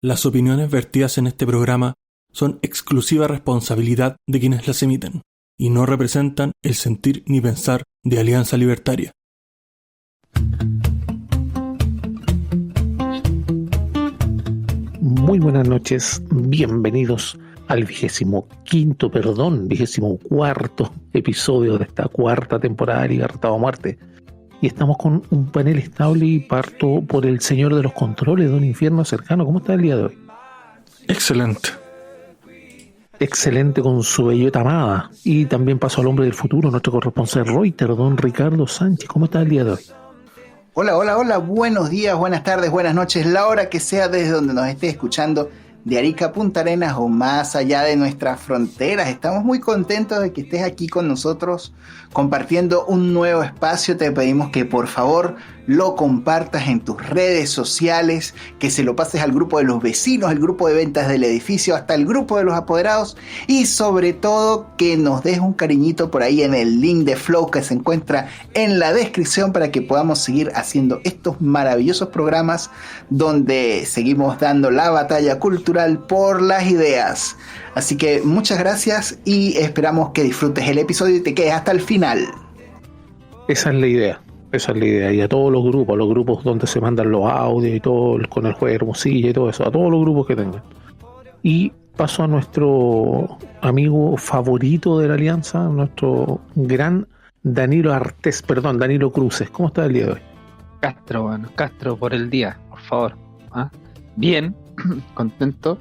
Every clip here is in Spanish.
Las opiniones vertidas en este programa son exclusiva responsabilidad de quienes las emiten y no representan el sentir ni pensar de Alianza Libertaria. Muy buenas noches, bienvenidos al 24º episodio de esta cuarta temporada de Libertad o Muerte. Y estamos con un panel estable y parto por el señor de los controles, don Infierno Cercano. ¿Cómo está el día de hoy? Excelente. Excelente con su bellota amada. Y también paso al hombre del futuro, nuestro corresponsal Reuters, don Ricardo Sánchez. ¿Cómo está el día de hoy? Hola, buenos días, buenas tardes, buenas noches, la hora que sea desde donde nos esté escuchando, de Arica a Punta Arenas o más allá de nuestras fronteras. Estamos muy contentos de que estés aquí con nosotros compartiendo un nuevo espacio. Te pedimos que por favor lo compartas en tus redes sociales, que se lo pases al grupo de los vecinos, al grupo de ventas del edificio, hasta el grupo de los apoderados, y sobre todo que nos des un cariñito por ahí en el link de Flow que se encuentra en la descripción para que podamos seguir haciendo estos maravillosos programas donde seguimos dando la batalla cultural por las ideas. Así que muchas gracias y esperamos que disfrutes el episodio y te quedes hasta el final. Esa es la idea. Y a todos los grupos donde se mandan los audios y todo, con el juego de Hermosilla y todo eso, a todos los grupos que tengan. Y paso a nuestro amigo favorito de la Alianza, nuestro gran Danilo Cruces. ¿Cómo está el día de hoy? Castro por el día, por favor. Bien, contento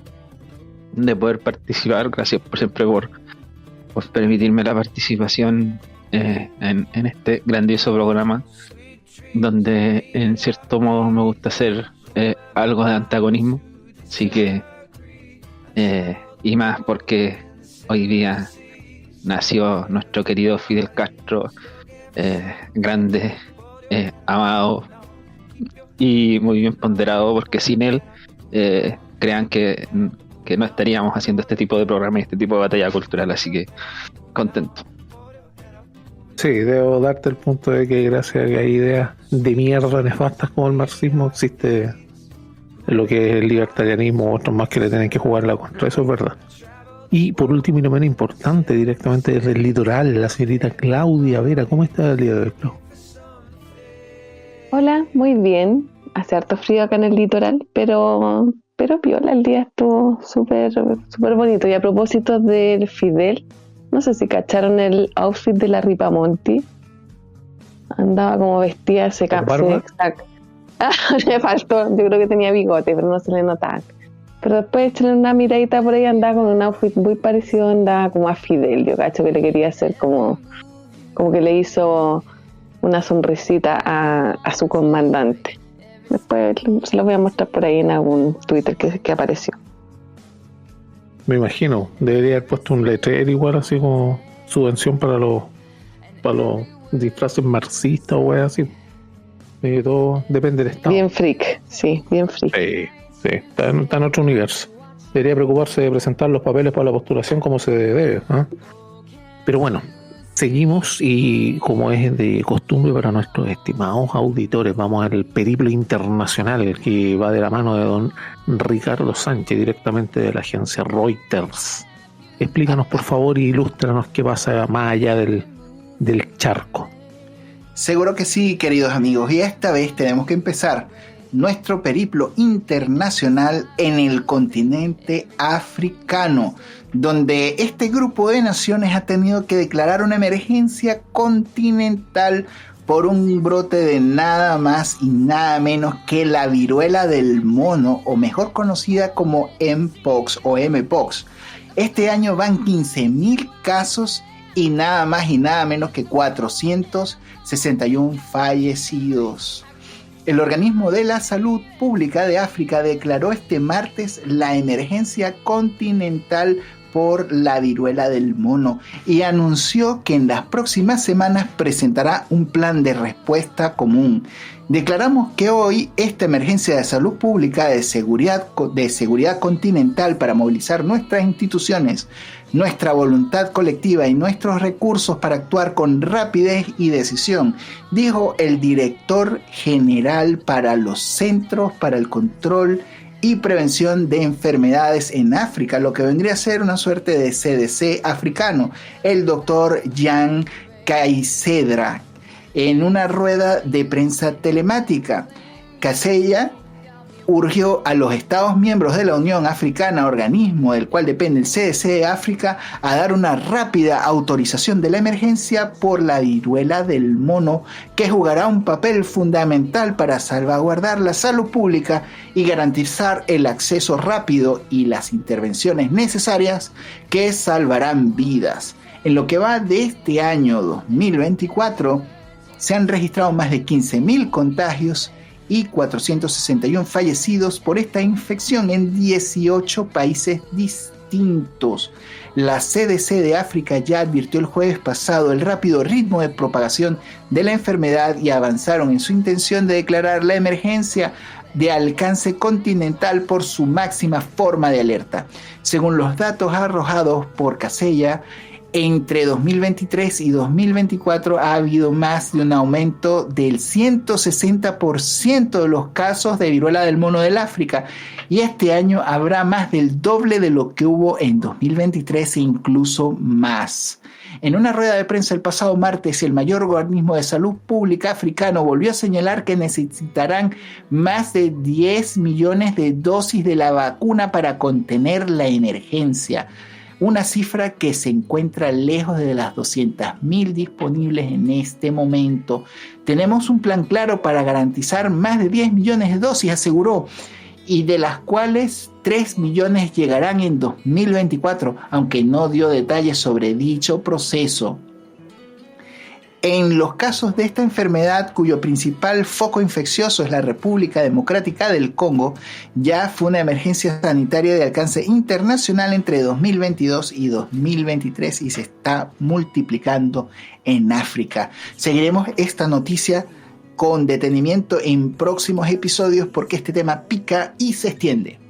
de poder participar. Gracias siempre por permitirme la participación en este grandioso programa, donde en cierto modo me gusta hacer algo de antagonismo. Así que y más porque hoy día nació nuestro querido Fidel Castro, grande, amado y muy bien ponderado, porque sin él crean que no estaríamos haciendo este tipo de programa y este tipo de batalla cultural. Así que contento. Sí, debo darte el punto de que gracias a que hay ideas de mierda nefastas como el marxismo, existe lo que es el libertarianismo, otros más que le tienen que jugar la contra. Eso es verdad. Y por último y no menos importante, directamente desde el litoral, la señorita Claudia Vera. ¿Cómo está el día de hoy, Clau? Hola, muy bien. Hace harto frío acá en el litoral, pero piola, el día estuvo súper bonito. Y a propósito del Fidel, no sé si cacharon el outfit de la Ripamonti. Andaba como vestida, se exacto. Le faltó, yo creo que tenía bigote, pero no se le notaba. Pero después echarle una miradita por ahí, andaba con un outfit muy parecido, andaba como a Fidel. Yo cacho que le quería hacer como que le hizo una sonrisita a su comandante. Después se los voy a mostrar por ahí en algún Twitter que apareció. Me imagino, debería haber puesto un letrero igual, así como subvención para los disfraces marxistas o algo así. Todo depende del estado. Bien freak, sí, bien freak. Sí, está en otro universo. Debería preocuparse de presentar los papeles para la postulación como se debe, ¿eh? Pero bueno, seguimos y como es de costumbre para nuestros estimados auditores, vamos al periplo internacional que va de la mano de don Ricardo Sánchez, directamente de la agencia Reuters. Explícanos por favor y ilústranos qué pasa más allá del charco. Seguro que sí, queridos amigos, y esta vez tenemos que empezar nuestro periplo internacional en el continente africano, donde este grupo de naciones ha tenido que declarar una emergencia continental por un brote de nada más y nada menos que la viruela del mono, o mejor conocida como Mpox o Mpox. Este año van 15.000 casos y nada más y nada menos que 461 fallecidos. El Organismo de la Salud Pública de África declaró este martes la emergencia continental por la viruela del mono y anunció que en las próximas semanas presentará un plan de respuesta común. Declaramos que hoy esta emergencia de salud pública de seguridad continental para movilizar nuestras instituciones, nuestra voluntad colectiva y nuestros recursos para actuar con rapidez y decisión, dijo el director general para los Centros para el Control y Prevención de Enfermedades en África, lo que vendría a ser una suerte de CDC africano, el doctor Jan Caicedo, en una rueda de prensa telemática. Casella urgió a los Estados miembros de la Unión Africana, organismo del cual depende el CDC de África, a dar una rápida autorización de la emergencia por la viruela del mono, que jugará un papel fundamental para salvaguardar la salud pública y garantizar el acceso rápido y las intervenciones necesarias que salvarán vidas. En lo que va de este año 2024, se han registrado más de 15.000 contagios y 461 fallecidos por esta infección en 18 países distintos. La CDC de África ya advirtió el jueves pasado el rápido ritmo de propagación de la enfermedad y avanzaron en su intención de declarar la emergencia de alcance continental por su máxima forma de alerta. Según los datos arrojados por Casella, entre 2023 y 2024 ha habido más de un aumento del 160% de los casos de viruela del mono del África, y este año habrá más del doble de lo que hubo en 2023 e incluso más. En una rueda de prensa el pasado martes, el mayor organismo de salud pública africano volvió a señalar que necesitarán más de 10 millones de dosis de la vacuna para contener la emergencia, una cifra que se encuentra lejos de las 200.000 disponibles en este momento. Tenemos un plan claro para garantizar más de 10 millones de dosis, aseguró, y de las cuales 3 millones llegarán en 2024, aunque no dio detalles sobre dicho proceso. En los casos de esta enfermedad, cuyo principal foco infeccioso es la República Democrática del Congo, ya fue una emergencia sanitaria de alcance internacional entre 2022 y 2023 y se está multiplicando en África. Seguiremos esta noticia con detenimiento en próximos episodios porque este tema pica y se extiende.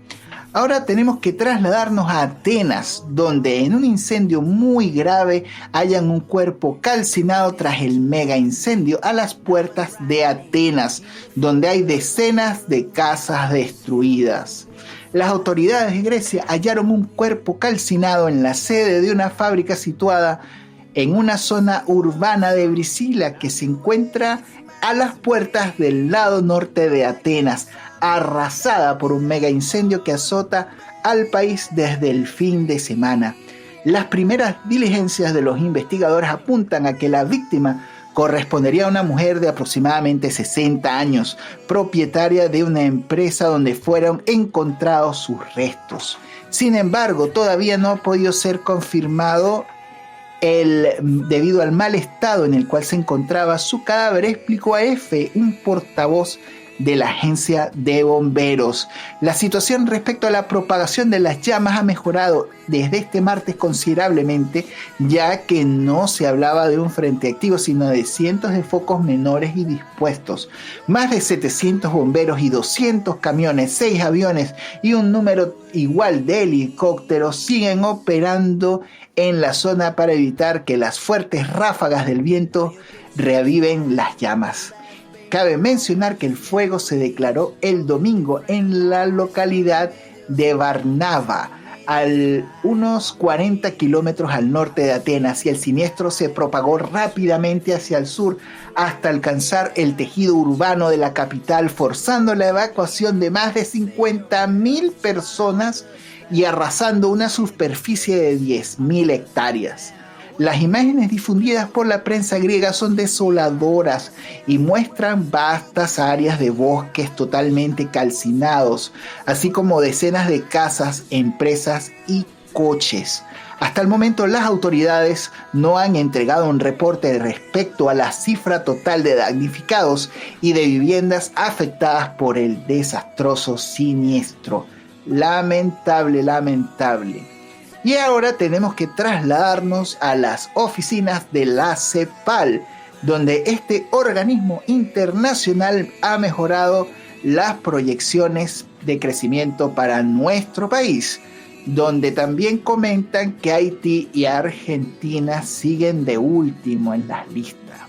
Ahora tenemos que trasladarnos a Atenas, donde en un incendio muy grave hallan un cuerpo calcinado tras el mega incendio a las puertas de Atenas, donde hay decenas de casas destruidas. Las autoridades de Grecia hallaron un cuerpo calcinado en la sede de una fábrica situada en una zona urbana de Brisila que se encuentra a las puertas del lado norte de Atenas, arrasada por un mega incendio que azota al país desde el fin de semana. Las primeras diligencias de los investigadores apuntan a que la víctima correspondería a una mujer de aproximadamente 60 años, propietaria de una empresa donde fueron encontrados sus restos. Sin embargo, todavía no ha podido ser confirmado debido al mal estado en el cual se encontraba su cadáver, explicó a EFE un portavoz de la agencia de bomberos. La situación respecto a la propagación de las llamas ha mejorado desde este martes considerablemente, ya que no se hablaba de un frente activo, sino de cientos de focos menores y dispuestos. Más de 700 bomberos y 200 camiones, 6 aviones y un número igual de helicópteros siguen operando en la zona para evitar que las fuertes ráfagas del viento reaviven las llamas. Cabe mencionar que el fuego se declaró el domingo en la localidad de Varnava, a unos 40 kilómetros al norte de Atenas, y el siniestro se propagó rápidamente hacia el sur hasta alcanzar el tejido urbano de la capital, forzando la evacuación de más de 50.000 personas y arrasando una superficie de 10.000 hectáreas. Las imágenes difundidas por la prensa griega son desoladoras y muestran vastas áreas de bosques totalmente calcinados, así como decenas de casas, empresas y coches. Hasta el momento las autoridades no han entregado un reporte respecto a la cifra total de damnificados y de viviendas afectadas por el desastroso siniestro. Lamentable. Y ahora tenemos que trasladarnos a las oficinas de la CEPAL, donde este organismo internacional ha mejorado las proyecciones de crecimiento para nuestro país, donde también comentan que Haití y Argentina siguen de último en las listas.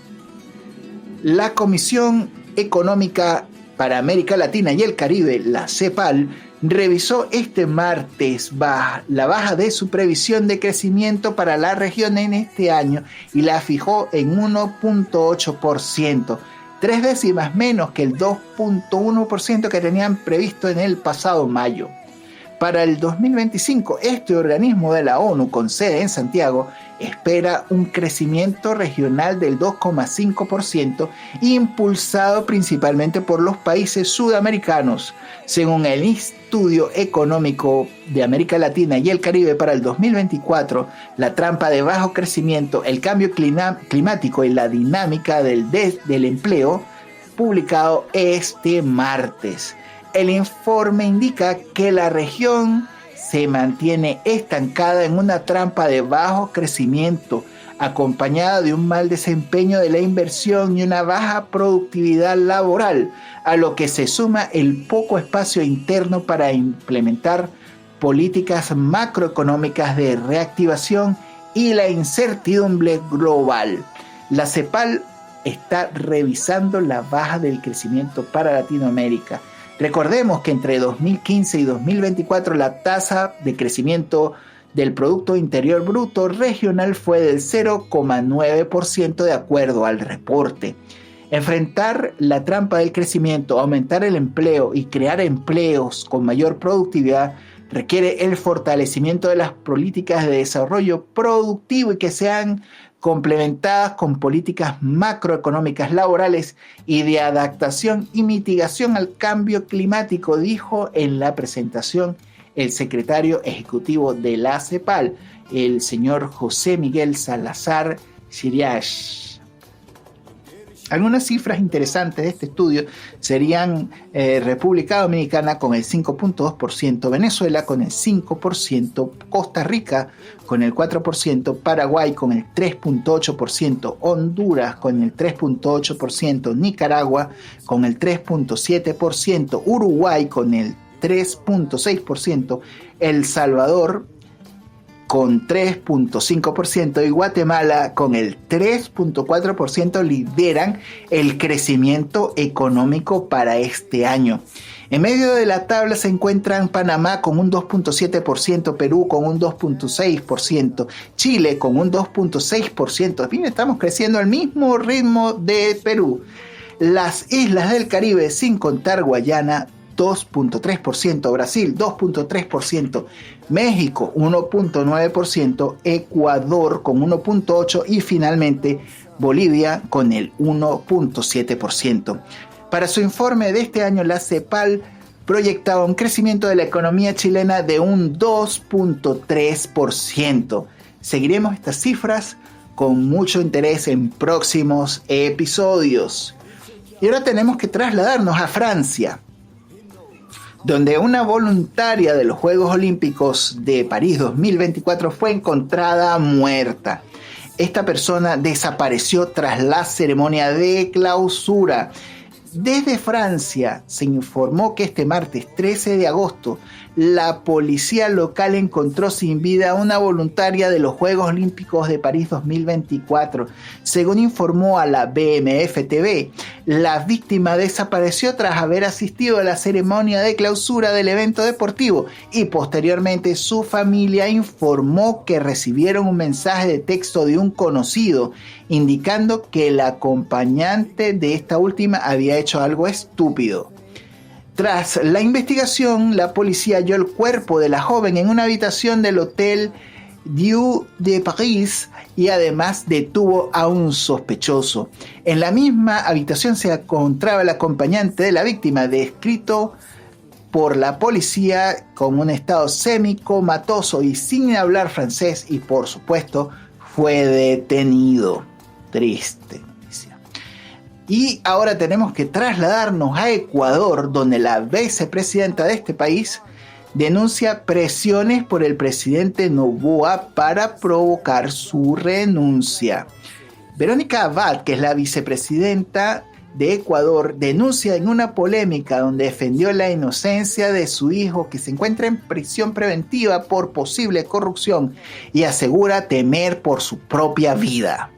La Comisión Económica para América Latina y el Caribe, la CEPAL, revisó este martes la baja de su previsión de crecimiento para la región en este año y la fijó en 1.8%, 3 décimas menos que el 2.1% que tenían previsto en el pasado mayo. Para el 2025, este organismo de la ONU con sede en Santiago espera un crecimiento regional del 2,5%, impulsado principalmente por los países sudamericanos. Según el Estudio Económico de América Latina y el Caribe para el 2024, la trampa de bajo crecimiento, el cambio climático y la dinámica del empleo, publicado este martes. El informe indica que la región se mantiene estancada en una trampa de bajo crecimiento, acompañada de un mal desempeño de la inversión y una baja productividad laboral, a lo que se suma el poco espacio interno para implementar políticas macroeconómicas de reactivación y la incertidumbre global. La CEPAL está revisando la baja del crecimiento para Latinoamérica. Recordemos que entre 2015 y 2024 la tasa de crecimiento del Producto Interior Bruto regional fue del 0,9% de acuerdo al reporte. Enfrentar la trampa del crecimiento, aumentar el empleo y crear empleos con mayor productividad requiere el fortalecimiento de las políticas de desarrollo productivo y que sean complementadas con políticas macroeconómicas laborales y de adaptación y mitigación al cambio climático, dijo en la presentación el secretario ejecutivo de la CEPAL, el señor José Miguel Salazar Chiriach. Algunas cifras interesantes de este estudio serían República Dominicana con el 5.2%, Venezuela con el 5%, Costa Rica con el 4%, Paraguay con el 3.8%, Honduras con el 3.8%, Nicaragua con el 3.7%, Uruguay con el 3.6%, El Salvador con 3.5% y Guatemala con el 3.4% lideran el crecimiento económico para este año. En medio de la tabla se encuentran Panamá con un 2.7%, Perú con un 2.6%, Chile con un 2.6%. Bien, estamos creciendo al mismo ritmo de Perú. Las islas del Caribe, sin contar Guayana, 2.3%, Brasil 2.3%, México 1.9%, Ecuador con 1.8% y finalmente Bolivia con el 1.7%. Para su informe de este año, la CEPAL proyectaba un crecimiento de la economía chilena de un 2.3%. Seguiremos estas cifras con mucho interés en próximos episodios. Y ahora tenemos que trasladarnos a Francia, donde una voluntaria de los Juegos Olímpicos de París 2024 fue encontrada muerta. Esta persona desapareció tras la ceremonia de clausura. Desde Francia se informó que este martes 13 de agosto la policía local encontró sin vida a una voluntaria de los Juegos Olímpicos de París 2024. Según informó a la BMF TV, la víctima desapareció tras haber asistido a la ceremonia de clausura del evento deportivo y posteriormente su familia informó que recibieron un mensaje de texto de un conocido indicando que el acompañante de esta última había hecho algo estúpido. Tras la investigación, la policía halló el cuerpo de la joven en una habitación del Hotel Dieu de París y además detuvo a un sospechoso. En la misma habitación se encontraba el acompañante de la víctima, descrito por la policía con un estado semicomatoso y sin hablar francés, y por supuesto fue detenido. Triste. Y ahora tenemos que trasladarnos a Ecuador, donde la vicepresidenta de este país denuncia presiones por el presidente Noboa para provocar su renuncia. Verónica Abad, que es la vicepresidenta de Ecuador, denuncia en una polémica donde defendió la inocencia de su hijo, que se encuentra en prisión preventiva por posible corrupción, y asegura temer por su propia vida.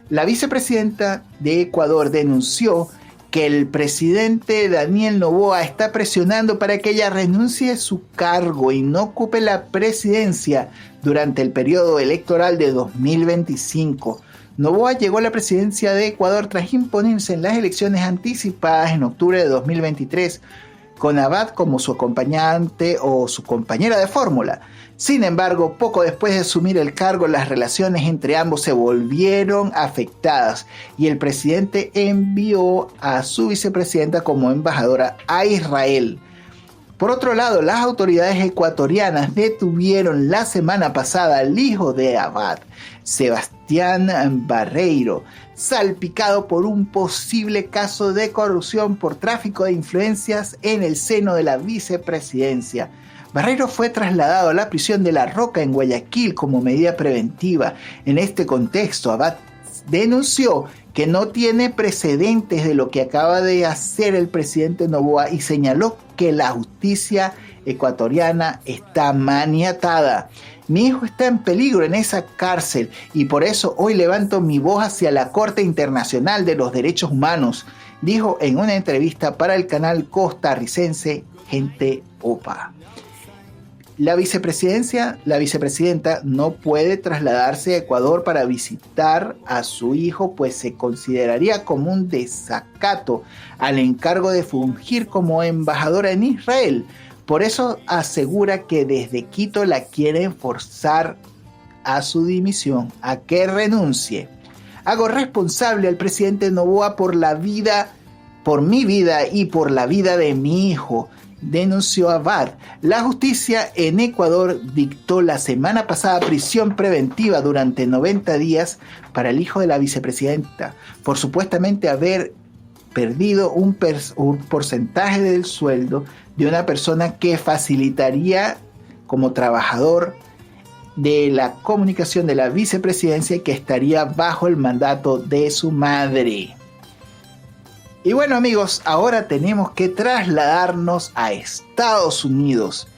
La vicepresidenta de Ecuador denunció que el presidente Daniel Noboa está presionando para que ella renuncie a su cargo y no ocupe la presidencia durante el periodo electoral de 2025. Noboa llegó a la presidencia de Ecuador tras imponerse en las elecciones anticipadas en octubre de 2023, con Abad como su acompañante o su compañera de fórmula. Sin embargo, poco después de asumir el cargo, las relaciones entre ambos se volvieron afectadas y el presidente envió a su vicepresidenta como embajadora a Israel. Por otro lado, las autoridades ecuatorianas detuvieron la semana pasada al hijo de Abad, Sebastián Barreiro, salpicado por un posible caso de corrupción por tráfico de influencias en el seno de la vicepresidencia. Barreiro fue trasladado a la prisión de La Roca en Guayaquil como medida preventiva. En este contexto, Abad denunció que no tiene precedentes de lo que acaba de hacer el presidente Noboa y señaló que la justicia ecuatoriana está maniatada. Mi hijo está en peligro en esa cárcel y por eso hoy levanto mi voz hacia la Corte Internacional de los Derechos Humanos, dijo en una entrevista para el canal costarricense Gente Opa. La vicepresidenta no puede trasladarse a Ecuador para visitar a su hijo, pues se consideraría como un desacato al encargo de fungir como embajadora en Israel. Por eso asegura que desde Quito la quieren forzar a su dimisión, a que renuncie. Hago responsable al presidente Noboa por mi vida y por la vida de mi hijo, denunció Abad. La justicia en Ecuador dictó la semana pasada prisión preventiva durante 90 días para el hijo de la vicepresidenta por supuestamente haber perdido un porcentaje del sueldo de una persona que facilitaría como trabajador de la comunicación de la vicepresidencia y que estaría bajo el mandato de su madre. Y bueno amigos, ahora tenemos que trasladarnos a Estados Unidos,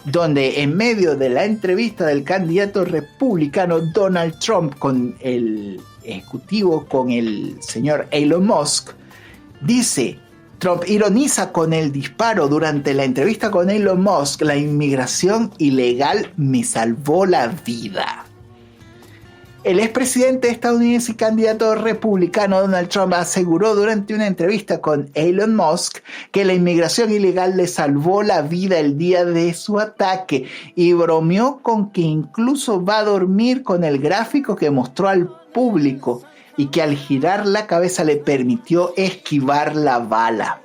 donde en medio de la entrevista del candidato republicano Donald Trump con el ejecutivo, con el señor Elon Musk, dice, Trump ironiza con el disparo durante la entrevista con Elon Musk: la inmigración ilegal me salvó la vida. El expresidente estadounidense y candidato republicano Donald Trump aseguró durante una entrevista con Elon Musk que la inmigración ilegal le salvó la vida el día de su ataque y bromeó con que incluso va a dormir con el gráfico que mostró al público y que al girar la cabeza le permitió esquivar la bala.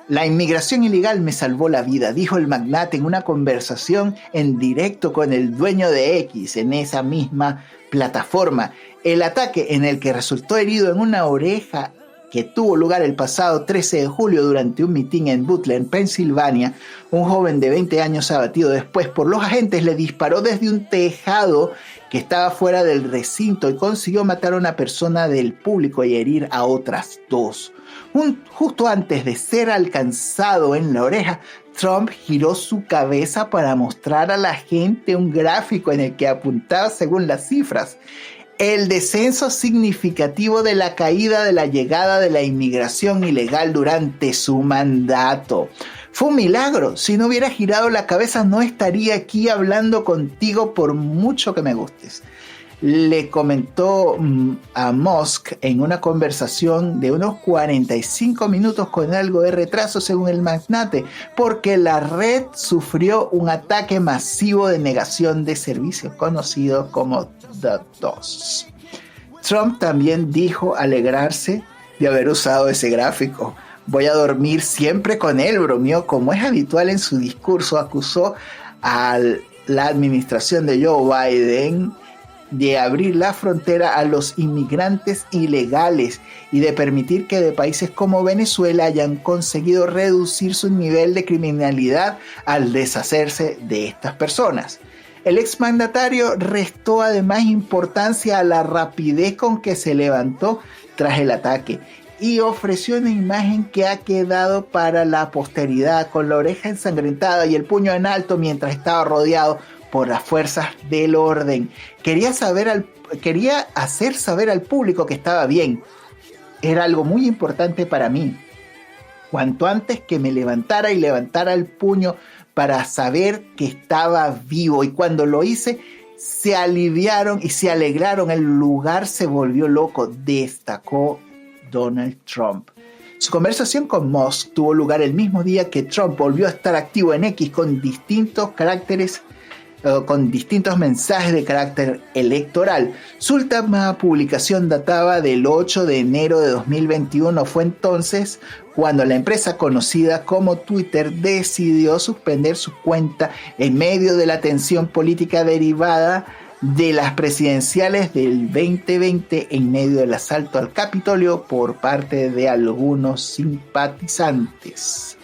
La inmigración ilegal me salvó la vida, dijo el magnate en una conversación en directo con el dueño de X en esa misma plataforma. El ataque, en el que resultó herido en una oreja, que tuvo lugar el pasado 13 de julio durante un mitin en Butler, Pensilvania, un joven de 20 años abatido después por los agentes le disparó desde un tejado que estaba fuera del recinto y consiguió matar a una persona del público y herir a otras dos. Justo antes de ser alcanzado en la oreja, Trump giró su cabeza para mostrar a la gente un gráfico en el que apuntaba, según las cifras, el descenso significativo de la caída de la llegada de la inmigración ilegal durante su mandato. Fue un milagro. Si no hubiera girado la cabeza, no estaría aquí hablando contigo por mucho que me gustes. Le comentó a Musk en una conversación de unos 45 minutos con algo de retraso, según el magnate, porque la red sufrió un ataque masivo de negación de servicios conocido como The DOS. Trump también dijo alegrarse de haber usado ese gráfico. Voy a dormir siempre con él, bromeó. Como es habitual en su discurso, acusó a la administración de Joe Biden de abrir la frontera a los inmigrantes ilegales y de permitir que de países como Venezuela hayan conseguido reducir su nivel de criminalidad al deshacerse de estas personas. El exmandatario restó además importancia a la rapidez con que se levantó tras el ataque y ofreció una imagen que ha quedado para la posteridad, con la oreja ensangrentada y el puño en alto mientras estaba rodeado por las fuerzas del orden. Quería hacer saber al público que estaba bien. era algo muy importante para mí. Cuanto antes que me levantara y levantara el puño para saber que estaba vivo. Y cuando lo hice, se aliviaron y se alegraron. El lugar se volvió loco, destacó Donald Trump. Su conversación con Musk tuvo lugar el mismo día que Trump volvió a estar activo en X con distintos mensajes de carácter electoral. Su última publicación databa del 8 de enero de 2021. Fue entonces cuando la empresa conocida como Twitter decidió suspender su cuenta en medio de la tensión política derivada de las presidenciales del 2020 en medio del asalto al Capitolio por parte de algunos simpatizantes.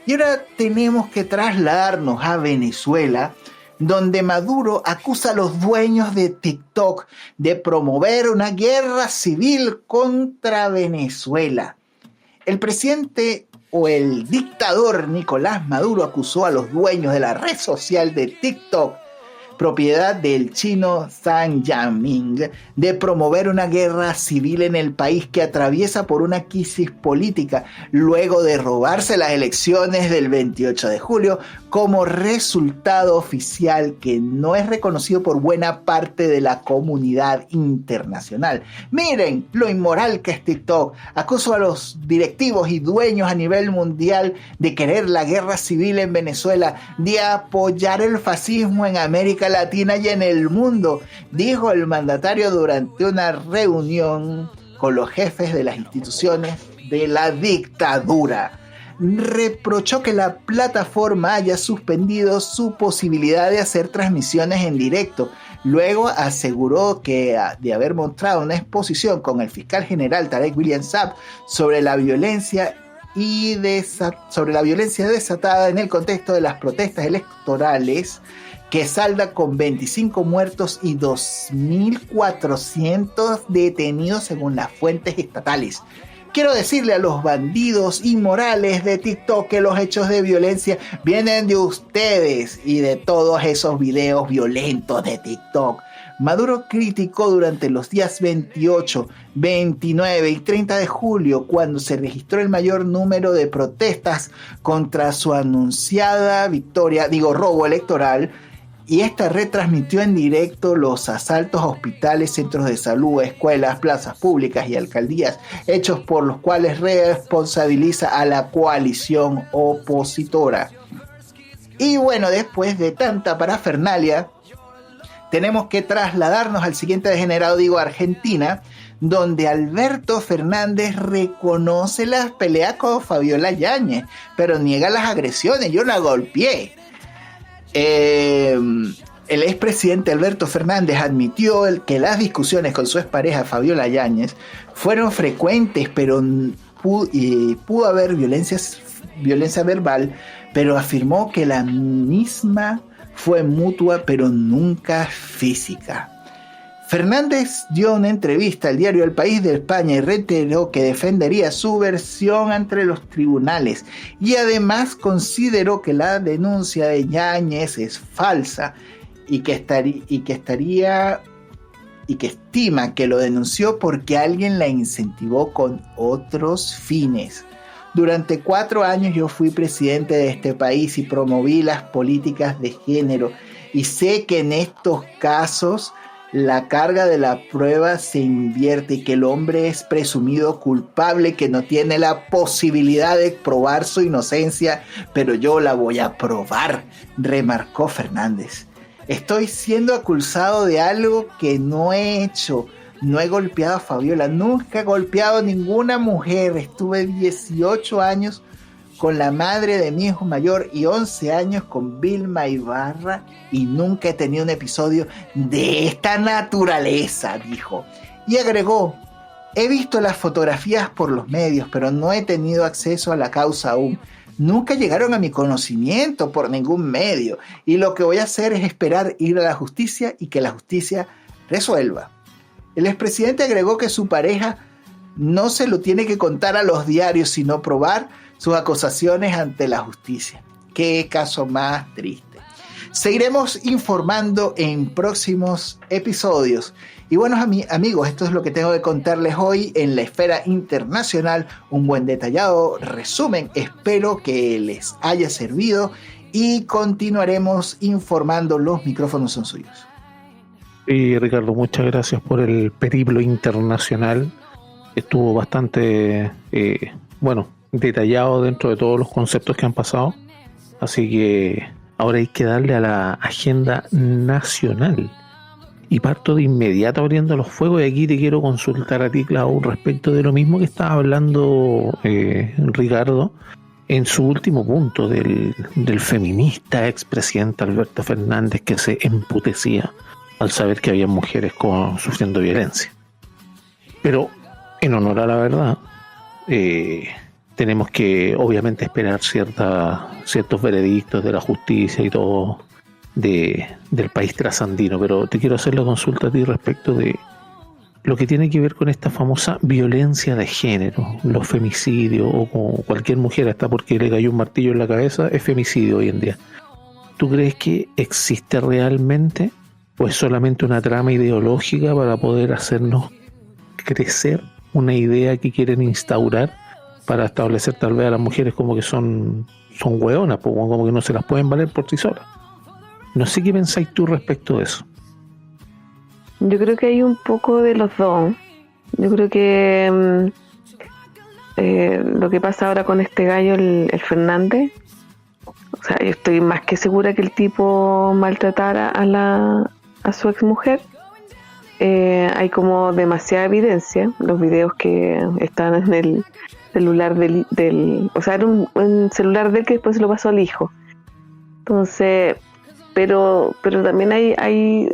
Y ahora tenemos que trasladarnos a Venezuela, donde Maduro acusa a los dueños de TikTok de promover una guerra civil contra Venezuela. El presidente o el dictador Nicolás Maduro acusó a los dueños de la red social de TikTok, propiedad del chino Zhang Yaming, de promover una guerra civil en el país que atraviesa por una crisis política luego de robarse las elecciones del 28 de julio como resultado oficial que no es reconocido por buena parte de la comunidad internacional. Miren lo inmoral que es TikTok. Acuso a los directivos y dueños a nivel mundial de querer la guerra civil en Venezuela, de apoyar el fascismo en América Latina y en el mundo, dijo el mandatario durante una reunión con los jefes de las instituciones de la dictadura. Reprochó que la plataforma haya suspendido su posibilidad de hacer transmisiones en directo. Luego aseguró que de haber mostrado una exposición con el fiscal general Tarek William Saab sobre la violencia desatada en el contexto de las protestas electorales, que salda con 25 muertos y 2.400 detenidos según las fuentes estatales. Quiero decirle a los bandidos inmorales de TikTok que los hechos de violencia vienen de ustedes y de todos esos videos violentos de TikTok. Maduro criticó durante los días 28, 29 y 30 de julio, cuando se registró el mayor número de protestas contra su anunciada robo electoral, y esta retransmitió en directo los asaltos a hospitales, centros de salud, escuelas, plazas públicas y alcaldías, hechos por los cuales responsabiliza a la coalición opositora. Y bueno, después de tanta parafernalia, tenemos que trasladarnos al siguiente degenerado, Argentina, donde Alberto Fernández reconoce las peleas con Fabiola Yáñez, pero niega las agresiones. Yo la golpeé. El expresidente Alberto Fernández admitió que las discusiones con su expareja Fabiola Yáñez fueron frecuentes, pero pudo haber violencia verbal, pero afirmó que la misma fue mutua, pero nunca física. Fernández dio una entrevista al diario El País de España y reiteró que defendería su versión ante los tribunales, y además consideró que la denuncia de Yáñez es falsa y que estima que lo denunció porque alguien la incentivó con otros fines. Durante 4 años yo fui presidente de este país y promoví las políticas de género, y sé que en estos casos la carga de la prueba se invierte y que el hombre es presumido culpable, que no tiene la posibilidad de probar su inocencia, pero yo la voy a probar, remarcó Fernández. Estoy siendo acusado de algo que no he hecho. No he golpeado a Fabiola, nunca he golpeado a ninguna mujer. Estuve 18 años con la madre de mi hijo mayor y 11 años con Vilma Ibarra y nunca he tenido un episodio de esta naturaleza, dijo. Y agregó: he visto las fotografías por los medios, pero no he tenido acceso a la causa aún. Nunca llegaron a mi conocimiento por ningún medio, y lo que voy a hacer es esperar ir a la justicia y que la justicia resuelva. El expresidente agregó que su pareja no se lo tiene que contar a los diarios, sino probar sus acusaciones ante la justicia. Qué caso más triste. Seguiremos informando en próximos episodios. Y bueno, amigos, esto es lo que tengo que contarles hoy en la esfera internacional. Un buen detallado resumen. Espero que les haya servido y continuaremos informando. Los micrófonos son suyos. Y Ricardo, muchas gracias por el periplo internacional. Estuvo bastante, detallado dentro de todos los conceptos que han pasado. Así que ahora hay que darle a la agenda nacional. Y parto de inmediato abriendo los fuegos. Y aquí te quiero consultar a ti, Clau, respecto de lo mismo que estaba hablando Ricardo en su último punto del feminista expresidente Alberto Fernández, que se emputecía al saber que había mujeres sufriendo violencia. Pero en honor a la verdad, tenemos que obviamente esperar ciertos veredictos de la justicia y todo del país trasandino, pero te quiero hacer la consulta a ti respecto de lo que tiene que ver con esta famosa violencia de género, los femicidios, o como cualquier mujer hasta porque le cayó un martillo en la cabeza, es femicidio hoy en día. ¿Tú crees que existe realmente o es solamente una trama ideológica para poder hacernos crecer una idea que quieren instaurar para establecer tal vez a las mujeres como que son hueonas, como que no se las pueden valer por sí solas? No sé qué pensáis tú respecto de eso. Yo creo que hay un poco de los dos. Yo creo que lo que pasa ahora con este gallo, el Fernández, o sea, yo estoy más que segura que el tipo maltratara a su ex mujer. Hay como demasiada evidencia. Los videos que están en el celular o sea, era un celular de él que después se lo pasó al hijo. Entonces, pero también hay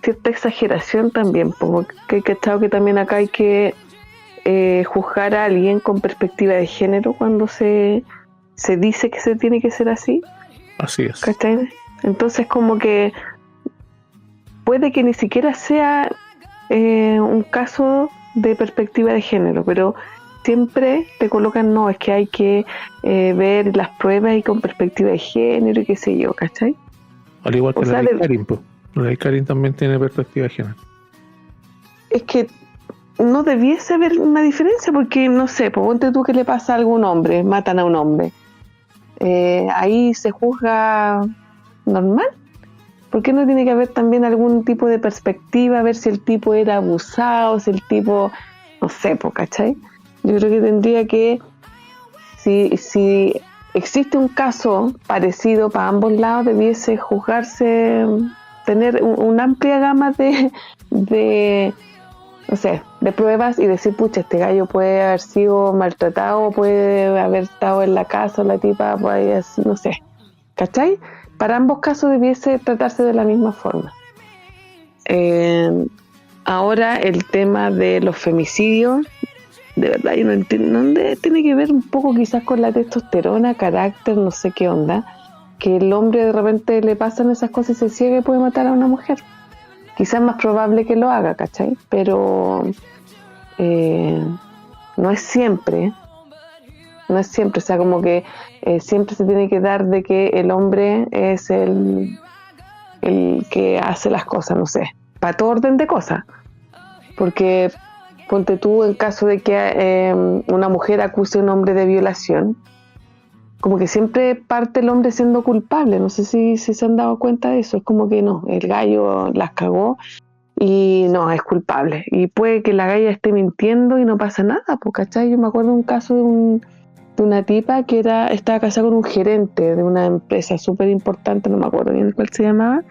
cierta exageración también, como que que también acá hay que juzgar a alguien con perspectiva de género cuando se dice que se tiene que ser así. Así es. ¿Cachai? Entonces como que puede que ni siquiera sea un caso de perspectiva de género, pero siempre te colocan, no, es que hay que ver las pruebas y con perspectiva de género y qué sé yo, ¿cachai? Al igual que la ley Karin, pues. La ley Karin también tiene perspectiva de género. Es que no debiese haber una diferencia porque, no sé, pues ponte tú que le pasa a algún hombre, matan a un hombre. Ahí se juzga normal. ¿Por qué no tiene que haber también algún tipo de perspectiva, a ver si el tipo era abusado, si el tipo, no sé, pues, ¿cachai? Yo creo que tendría que, si existe un caso parecido para ambos lados, debiese juzgarse, tener una amplia gama de no sé, de pruebas y decir, pucha, este gallo puede haber sido maltratado, puede haber estado en la casa, la tipa puede, no sé, ¿cachai? Para ambos casos debiese tratarse de la misma forma. Ahora el tema de los femicidios, de verdad yo no entiendo, tiene que ver un poco quizás con la testosterona, carácter, no sé qué onda, que el hombre de repente le pasan esas cosas y se ciega y puede matar a una mujer. Quizás es más probable que lo haga, ¿cachai? Pero no es siempre, o sea, como que siempre se tiene que dar de que el hombre es el que hace las cosas, no sé, para todo orden de cosas, porque ponte tú en caso de que una mujer acuse a un hombre de violación, como que siempre parte el hombre siendo culpable. No sé si se han dado cuenta de eso. Es como que no, el gallo las cagó y no, es culpable. Y puede que la galla esté mintiendo y no pasa nada, pues, ¿cachai? Yo me acuerdo de un caso de una tipa que estaba casada con un gerente de una empresa súper importante, no me acuerdo bien cuál se llamaba,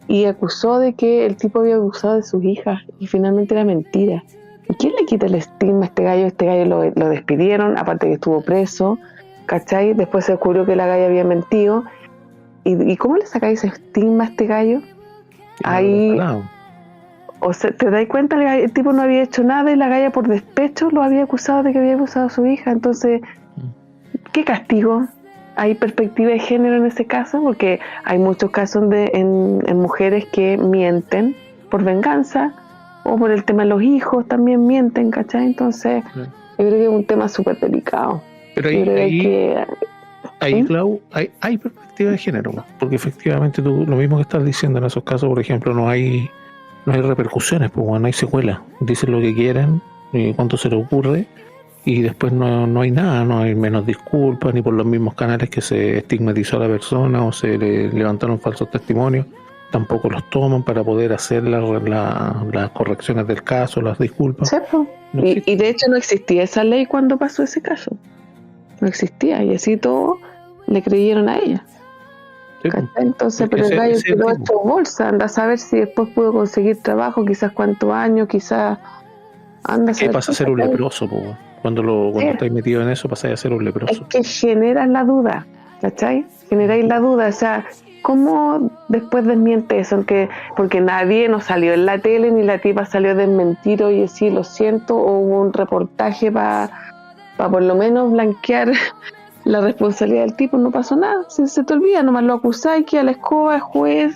y acusó de que el tipo había abusado de sus hijas y finalmente era mentira. ¿Y quién le quita el estigma a este gallo? Este gallo lo despidieron, aparte que estuvo preso, ¿cachai? Después se descubrió que la galla había mentido. ¿Y cómo le sacáis ese estigma a este gallo? Ahí, o sea, te das cuenta, el tipo no había hecho nada y la galla por despecho lo había acusado de que había abusado a su hija. Entonces, ¿qué castigo? ¿Hay perspectiva de género en ese caso? Porque hay muchos casos en mujeres que mienten por venganza o por el tema de los hijos también mienten, ¿cachai? Entonces, yo creo que es un tema súper delicado. Pero ahí, Clau, hay perspectiva de género, porque efectivamente tú, lo mismo que estás diciendo en esos casos, por ejemplo, no hay repercusiones, pues no hay secuelas, dicen lo que quieren, cuánto se les ocurre, y después no hay nada, no hay menos disculpas, ni por los mismos canales que se estigmatizó a la persona o se le levantaron falsos testimonios, tampoco los toman para poder hacer las correcciones del caso, las disculpas. Sí, pues. No existe. Y de hecho no existía esa ley cuando pasó ese caso. No existía, y así todo le creyeron a ella. Sí, pues. Entonces, pero el gallo tiró esto bolsa, anda a saber si después pudo conseguir trabajo, quizás cuántos años, quizás anda a ¿Qué saber. pasa a ser un leproso, po? Cuando estáis metido en eso pasáis a ser un leproso. Es que generas la duda, ¿cachai? Generáis la duda, o sea, ¿cómo después desmiente eso? Porque nadie nos salió en la tele, ni la tipa salió a desmentir, oye, sí, lo siento, o hubo un reportaje para por lo menos blanquear la responsabilidad del tipo, no pasó nada, se te olvida, nomás lo acusáis, que a la escoba,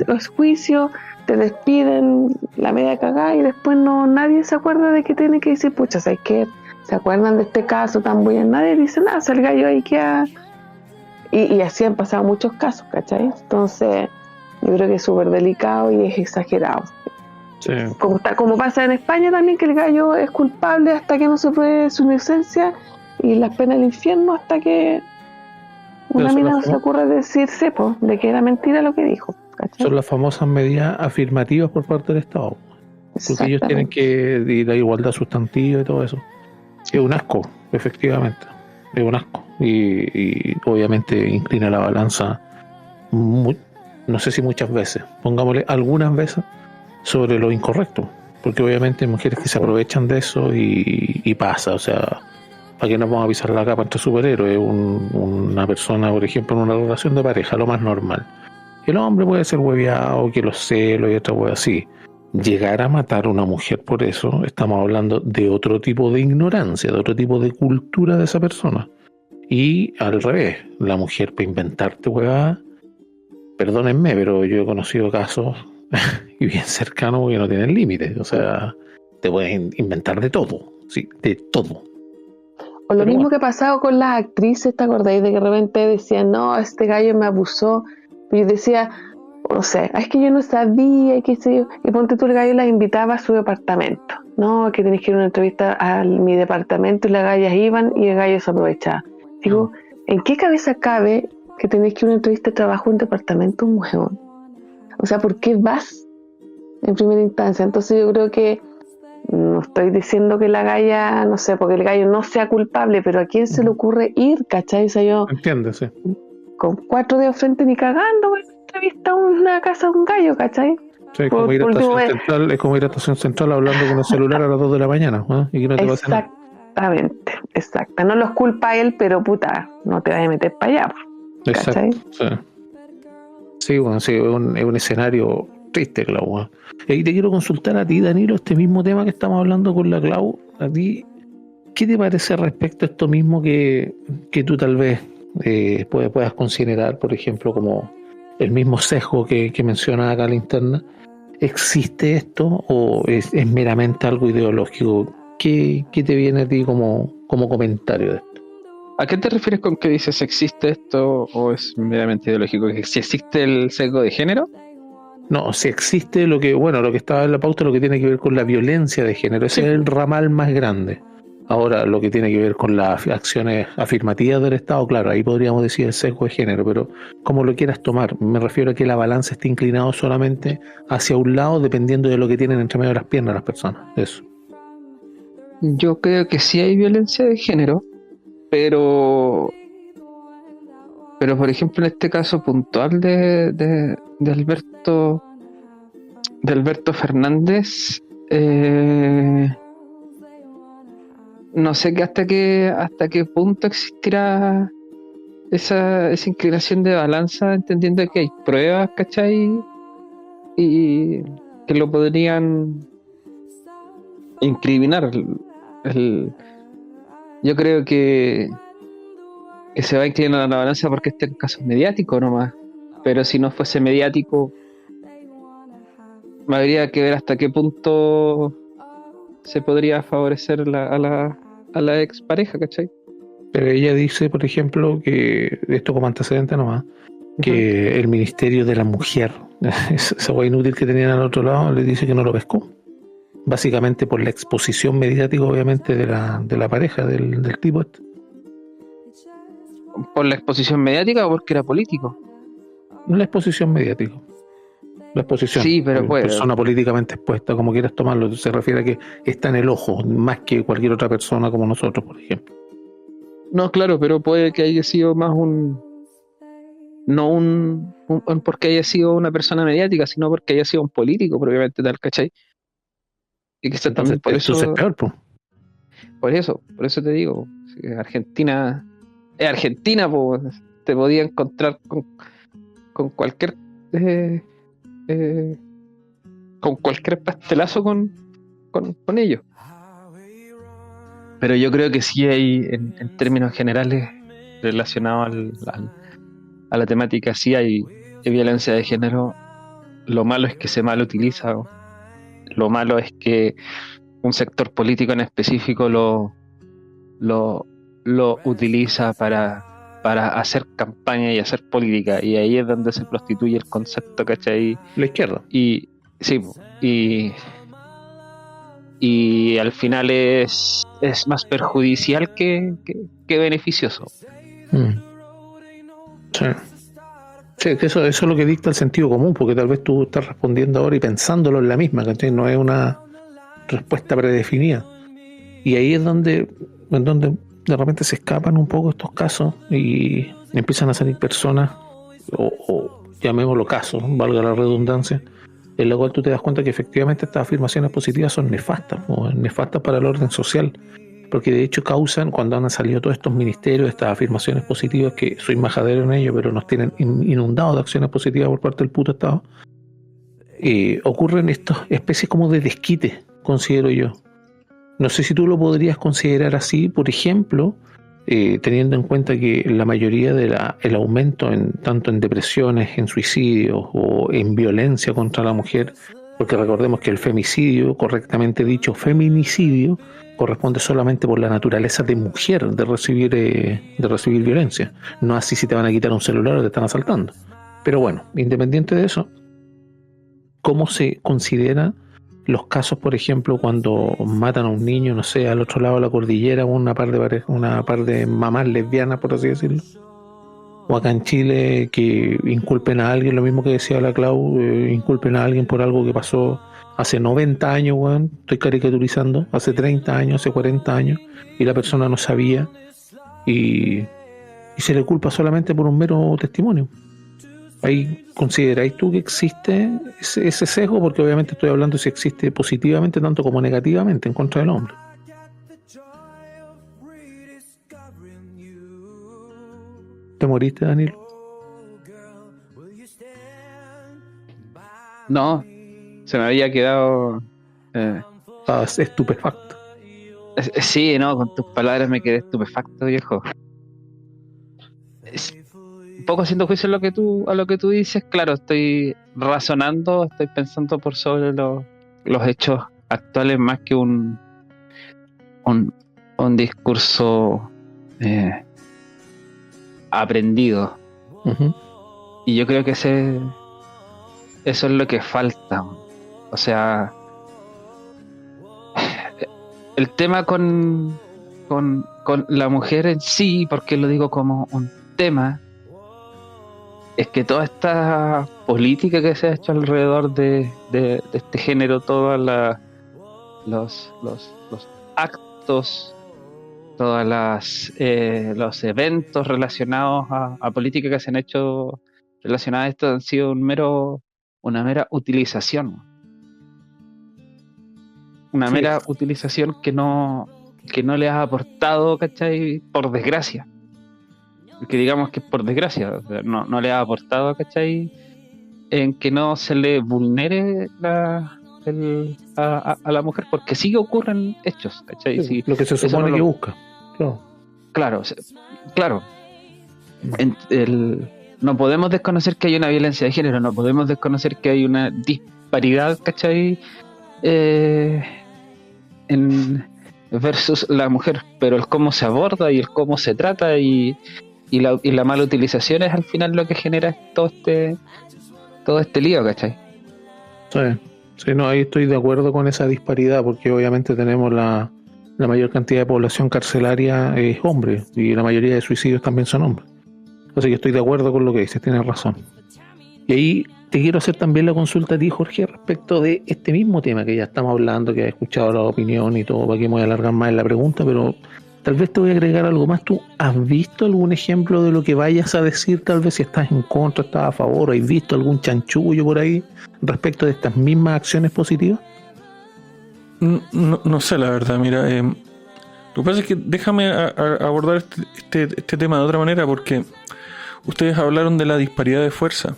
los juicios, te despiden, la media cagada, y después nadie se acuerda de que tiene que decir, pucha, ¿sabes qué? ¿Se acuerdan de este caso tan bueno? Nadie dice nada, o sea, el gallo ahí queda. Y así han pasado muchos casos, ¿cachai? Entonces, yo creo que es súper delicado y es exagerado. Sí. Como pasa en España también, que el gallo es culpable hasta que no se pruebe su inocencia, y las penas del infierno hasta que una mina no se ocurre decirse de que era mentira lo que dijo, ¿cachai? Son las famosas medidas afirmativas por parte del Estado, porque ellos tienen que ir a igualdad sustantiva y todo eso. Es un asco, efectivamente, es un asco, y obviamente inclina la balanza no sé si muchas veces, pongámosle algunas veces, sobre lo incorrecto, porque obviamente hay mujeres que se aprovechan de eso y pasa, o sea, ¿para qué nos vamos a pisar la capa entre superhéroes? Una persona, por ejemplo, en una relación de pareja, lo más normal. El hombre puede ser hueveado, que los celos y otra hueá así. Llegar a matar a una mujer por eso, estamos hablando de otro tipo de ignorancia, de otro tipo de cultura de esa persona. Y al revés, la mujer para inventarte hueá, perdónenme, pero yo he conocido casos y bien cercanos que no tienen límites. O sea, te pueden inventar de todo, sí, de todo. O lo mismo que ha pasado con las actrices, ¿te acordáis? De que de repente decían, no, este gallo me abusó. Y yo decía, no sé, es que yo no sabía, qué sé yo. Y ponte tú, el gallo las invitaba a su departamento. No, que tenés que ir a una entrevista a mi departamento, y las gallas iban y el gallo se aprovechaba. Digo, ¿en qué cabeza cabe que tenés que ir a una entrevista de trabajo en un departamento, un huevón? O sea, ¿por qué vas en primera instancia? Entonces yo creo que no estoy diciendo que la galla, no sé, porque el gallo no sea culpable, pero ¿a quién se le ocurre ir, cachai? O sea, yo Entiendes, sí. con 4 dedos frente ni cagando, güey, entrevista a una casa de un gallo, ¿cachai? Sí, es como ir a estación central hablando con el celular a las 2 de la mañana, ¿eh? Y que no te pasa nada. Exacto. No los culpa a él, pero puta, no te vayas a meter para allá, ¿cachai? Exacto, sí, bueno, sí, es un escenario triste, Clau. Y te quiero consultar a ti, Danilo, este mismo tema que estamos hablando con la Clau. A ti, ¿qué te parece respecto a esto mismo que tú tal vez puedas considerar, por ejemplo, como el mismo sesgo que menciona acá la interna? ¿Existe esto o es meramente algo ideológico? ¿Qué te viene a ti como comentario de esto? ¿A qué te refieres con que dices existe esto o es meramente ideológico? ¿Que si existe el sesgo de género? No, si existe lo que estaba en la pauta, lo que tiene que ver con la violencia de género, ese es el ramal más grande. Ahora, lo que tiene que ver con las acciones afirmativas del Estado, claro, ahí podríamos decir el sesgo de género, pero como lo quieras tomar, me refiero a que la balanza esté inclinado solamente hacia un lado, dependiendo de lo que tienen entre medio de las piernas las personas. Eso. Yo creo que sí hay violencia de género, pero por ejemplo en este caso puntual de Alberto Fernández, no sé que hasta qué punto existirá esa inclinación de balanza, entendiendo que hay pruebas, ¿cachai? Y que lo podrían incriminar. Yo creo que se va a inclinar la balanza porque este caso es mediático nomás, pero si no fuese mediático habría que ver hasta qué punto se podría favorecer a la expareja, ¿cachai? Pero ella dice, por ejemplo, que esto como antecedente nomás, que el Ministerio de la Mujer, esa hueá inútil que tenían al otro lado, le dice que no lo pescó. Básicamente por la exposición mediática, obviamente, de la pareja del tipo este. ¿Por la exposición mediática o porque era político? No la exposición mediática. La exposición. Sí, pero puede. Persona políticamente expuesta, como quieras tomarlo, se refiere a que está en el ojo, más que cualquier otra persona como nosotros, por ejemplo. No, claro, pero puede que haya sido más no porque haya sido una persona mediática, sino porque haya sido un político, propiamente tal, ¿cachai? Y quizás también por eso. Entonces es peor, pues. Por eso te digo, si Argentina es Argentina, pues te podía encontrar con cualquier eh, con cualquier pastelazo con ellos. Pero yo creo que sí hay, en términos generales, relacionados a la temática, sí hay violencia de género. Lo malo es que se mal utiliza. Lo malo es que un sector político en específico lo utiliza para hacer campaña y hacer política. Y ahí es donde se prostituye el concepto, ¿cachai? La izquierda. Y sí, y al final es más perjudicial que beneficioso. Sí. Sí, que eso es lo que dicta el sentido común, porque tal vez tú estás respondiendo ahora y pensándolo en la misma, ¿cachai? No es una respuesta predefinida. Y ahí es donde de repente se escapan un poco estos casos y empiezan a salir personas, o llamémoslo casos, valga la redundancia, en la cual tú te das cuenta que efectivamente estas afirmaciones positivas son nefastas, o nefastas para el orden social, porque de hecho causan, cuando han salido todos estos ministerios, estas afirmaciones positivas, que soy majadero en ello, pero nos tienen inundados de acciones positivas por parte del puto Estado, ocurren estas especies como de desquite, considero yo. No sé si tú lo podrías considerar así, por ejemplo, teniendo en cuenta que la mayoría del aumento tanto en depresiones, en suicidios o en violencia contra la mujer, porque recordemos que el femicidio, correctamente dicho feminicidio, corresponde solamente por la naturaleza de mujer de recibir violencia, no así si te van a quitar un celular o te están asaltando. Pero bueno, independiente de eso, ¿cómo se considera los casos, por ejemplo, cuando matan a un niño, no sé, al otro lado de la cordillera, una par de mamás lesbianas, por así decirlo? O acá en Chile, que inculpen a alguien, lo mismo que decía la Clau, inculpen a alguien por algo que pasó hace 90 años, weón, estoy caricaturizando, hace 30 años, hace 40 años, y la persona no sabía, y se le culpa solamente por un mero testimonio. Ahí consideráis tú que existe ese sesgo, porque obviamente estoy hablando si existe positivamente tanto como negativamente en contra del hombre. ¿Te moriste, Daniel? No, se me había quedado Estabas estupefacto. sí, no, con tus palabras me quedé estupefacto, viejo. Un poco haciendo juicio a lo que tú dices, claro, estoy razonando, estoy pensando por sobre los hechos actuales más que un discurso aprendido. Uh-huh. Y yo creo que eso es lo que falta. O sea, el tema con la mujer en sí, porque lo digo como un tema, es que toda esta política que se ha hecho alrededor de este género, todos los actos, todos los eventos relacionados a política que se han hecho relacionados a esto han sido una mera utilización. Una mera utilización que no le ha aportado, ¿cachai? Por desgracia. Que digamos que por desgracia, no le ha aportado, ¿cachai? En que no se le vulnere a la mujer, porque sí ocurren hechos, ¿cachai? Sí, lo que se supone que busca. Claro. No podemos desconocer que hay una violencia de género, no podemos desconocer que hay una disparidad, ¿cachai? En versus la mujer, pero el cómo se aborda y el cómo se trata y la mala utilización es al final lo que genera todo este lío, ¿cachai? Sí, no, ahí estoy de acuerdo con esa disparidad, porque obviamente tenemos la mayor cantidad de población carcelaria es hombre, y la mayoría de suicidios también son hombres. Así que estoy de acuerdo con lo que dices, tienes razón. Y ahí te quiero hacer también la consulta a ti, Jorge, respecto de este mismo tema que ya estamos hablando, que has escuchado la opinión y todo, para que me voy a alargar más en la pregunta, pero tal vez te voy a agregar algo más. ¿Tú has visto algún ejemplo de lo que vayas a decir? Tal vez si estás en contra, estás a favor, ¿has visto algún chanchullo por ahí respecto de estas mismas acciones positivas? No sé, la verdad, mira. Lo que pasa es que déjame abordar este tema de otra manera, porque ustedes hablaron de la disparidad de fuerza.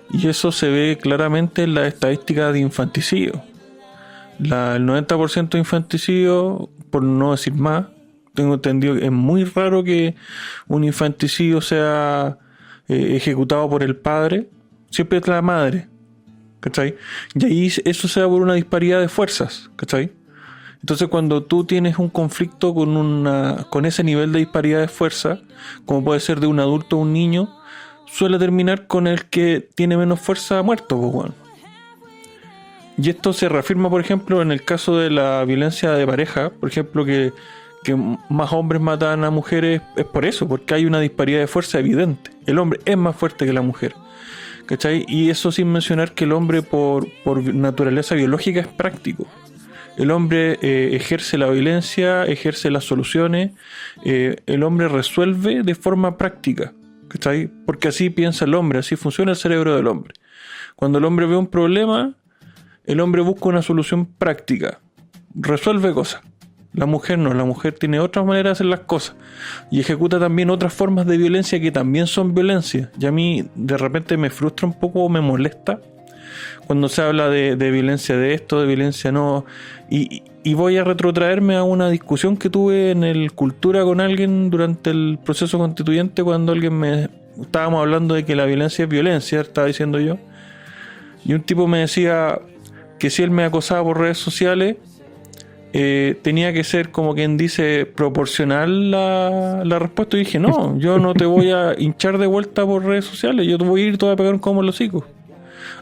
Y eso se ve claramente en la estadística de infanticidio. El 90% de infanticidio, por no decir más, tengo entendido que es muy raro que un infanticidio sea ejecutado por el padre, siempre es la madre, ¿cachai? Y ahí eso se da por una disparidad de fuerzas, ¿cachai? Entonces cuando tú tienes un conflicto con ese nivel de disparidad de fuerza, como puede ser de un adulto o un niño, suele terminar con el que tiene menos fuerza muerto, pues, bueno. Y esto se reafirma, por ejemplo, en el caso de la violencia de pareja, por ejemplo, que más hombres matan a mujeres, es por eso, porque hay una disparidad de fuerza evidente. El hombre es más fuerte que la mujer, ¿cachai? Y eso sin mencionar que el hombre por naturaleza biológica es práctico. El hombre ejerce la violencia, ejerce las soluciones, el hombre resuelve de forma práctica, ¿cachai? Porque así piensa el hombre, así funciona el cerebro del hombre. Cuando el hombre ve un problema, el hombre busca una solución práctica, resuelve cosas. La mujer no, la mujer tiene otras maneras de hacer las cosas y ejecuta también otras formas de violencia que también son violencia. Y a mí de repente me frustra un poco, me molesta cuando se habla de violencia de esto, de violencia no. Y voy a retrotraerme a una discusión que tuve en el Cultura con alguien durante el proceso constituyente, cuando estábamos hablando de que la violencia es violencia, estaba diciendo yo. Y un tipo me decía que si él me acosaba por redes sociales, tenía que ser, como quien dice, proporcional la respuesta. Y dije, no, yo no te voy a hinchar de vuelta por redes sociales, yo te voy a ir, te voy a pegar un combo en los hocicos.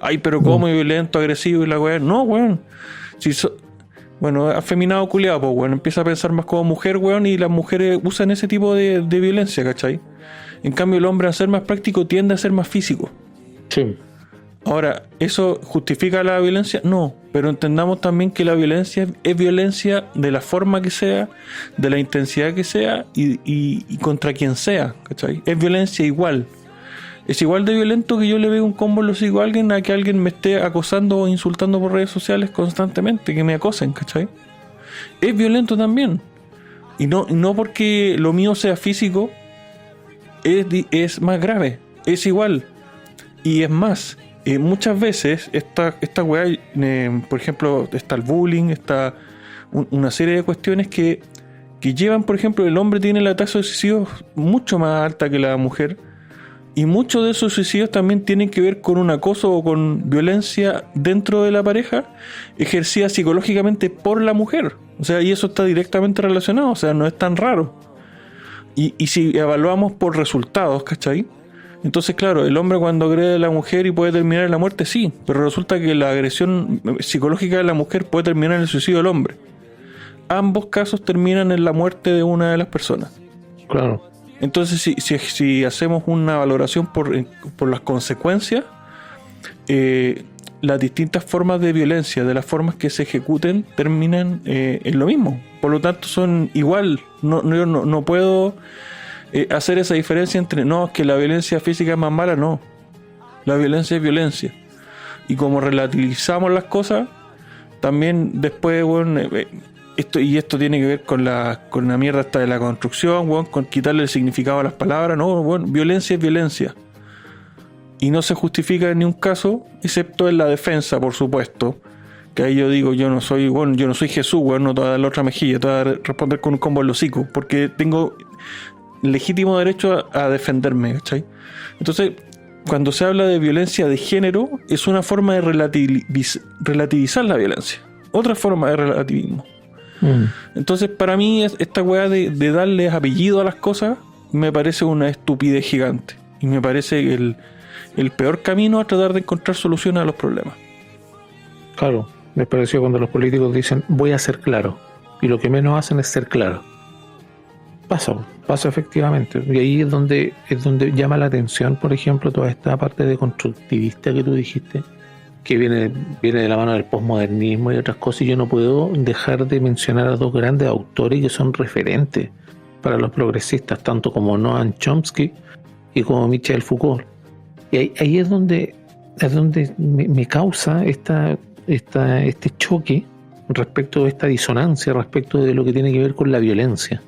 Ay, pero como violento, agresivo y la weá. No, weón. Bueno, afeminado culiado, pues, weón. Empieza a pensar más como mujer, weón, y las mujeres usan ese tipo de violencia, ¿cachai? En cambio, el hombre, a ser más práctico, tiende a ser más físico. Sí. Ahora, ¿eso justifica la violencia? No, pero entendamos también que la violencia es violencia de la forma que sea, de la intensidad que sea y contra quien sea, ¿cachai? Es violencia igual. Es igual de violento que yo le veo un combo en los hocicos a alguien, a que alguien me esté acosando o insultando por redes sociales constantemente, que me acosen, ¿cachai? Es violento también. Y no porque lo mío sea físico, es más grave, es igual. Y es más, muchas veces esta weá, por ejemplo, está el bullying, está una serie de cuestiones que llevan, por ejemplo, el hombre tiene la tasa de suicidios mucho más alta que la mujer, y muchos de esos suicidios también tienen que ver con un acoso o con violencia dentro de la pareja ejercida psicológicamente por la mujer. O sea, y eso está directamente relacionado, o sea, no es tan raro. Y si evaluamos por resultados, ¿cachai? Entonces, claro, el hombre cuando agrede a la mujer y puede terminar en la muerte, sí, pero resulta que la agresión psicológica de la mujer puede terminar en el suicidio del hombre. Ambos casos terminan en la muerte de una de las personas. Claro. Entonces, si hacemos una valoración por las consecuencias, las distintas formas de violencia, de las formas que se ejecuten, terminan en lo mismo. Por lo tanto, son igual. No puedo hacer esa diferencia entre, no, es que la violencia física es más mala, no. La violencia es violencia. Y como relativizamos las cosas, también después, bueno, esto tiene que ver con la mierda esta de la construcción, bueno, con quitarle el significado a las palabras. No, bueno, violencia es violencia. Y no se justifica en ningún caso, excepto en la defensa, por supuesto. Que ahí yo digo, yo no soy Jesús, bueno, no te voy a dar la otra mejilla, te voy a responder con un combo en los hocicos, porque tengo legítimo derecho a defenderme, ¿cachai? Entonces, cuando se habla de violencia de género, es una forma de relativizar la violencia. Otra forma de relativismo. Entonces, para mí, esta weá de darles apellido a las cosas me parece una estupidez gigante. Y me parece el peor camino a tratar de encontrar soluciones a los problemas. Claro, me pareció cuando los políticos dicen voy a ser claro, y lo que menos hacen es ser claro. Pasa efectivamente, y ahí es donde llama la atención, por ejemplo, toda esta parte de constructivista que tú dijiste, que viene de la mano del posmodernismo y otras cosas, y yo no puedo dejar de mencionar a dos grandes autores que son referentes para los progresistas, tanto como Noam Chomsky y como Michel Foucault. Y ahí es donde me causa este choque respecto de esta disonancia, respecto de lo que tiene que ver con la violencia.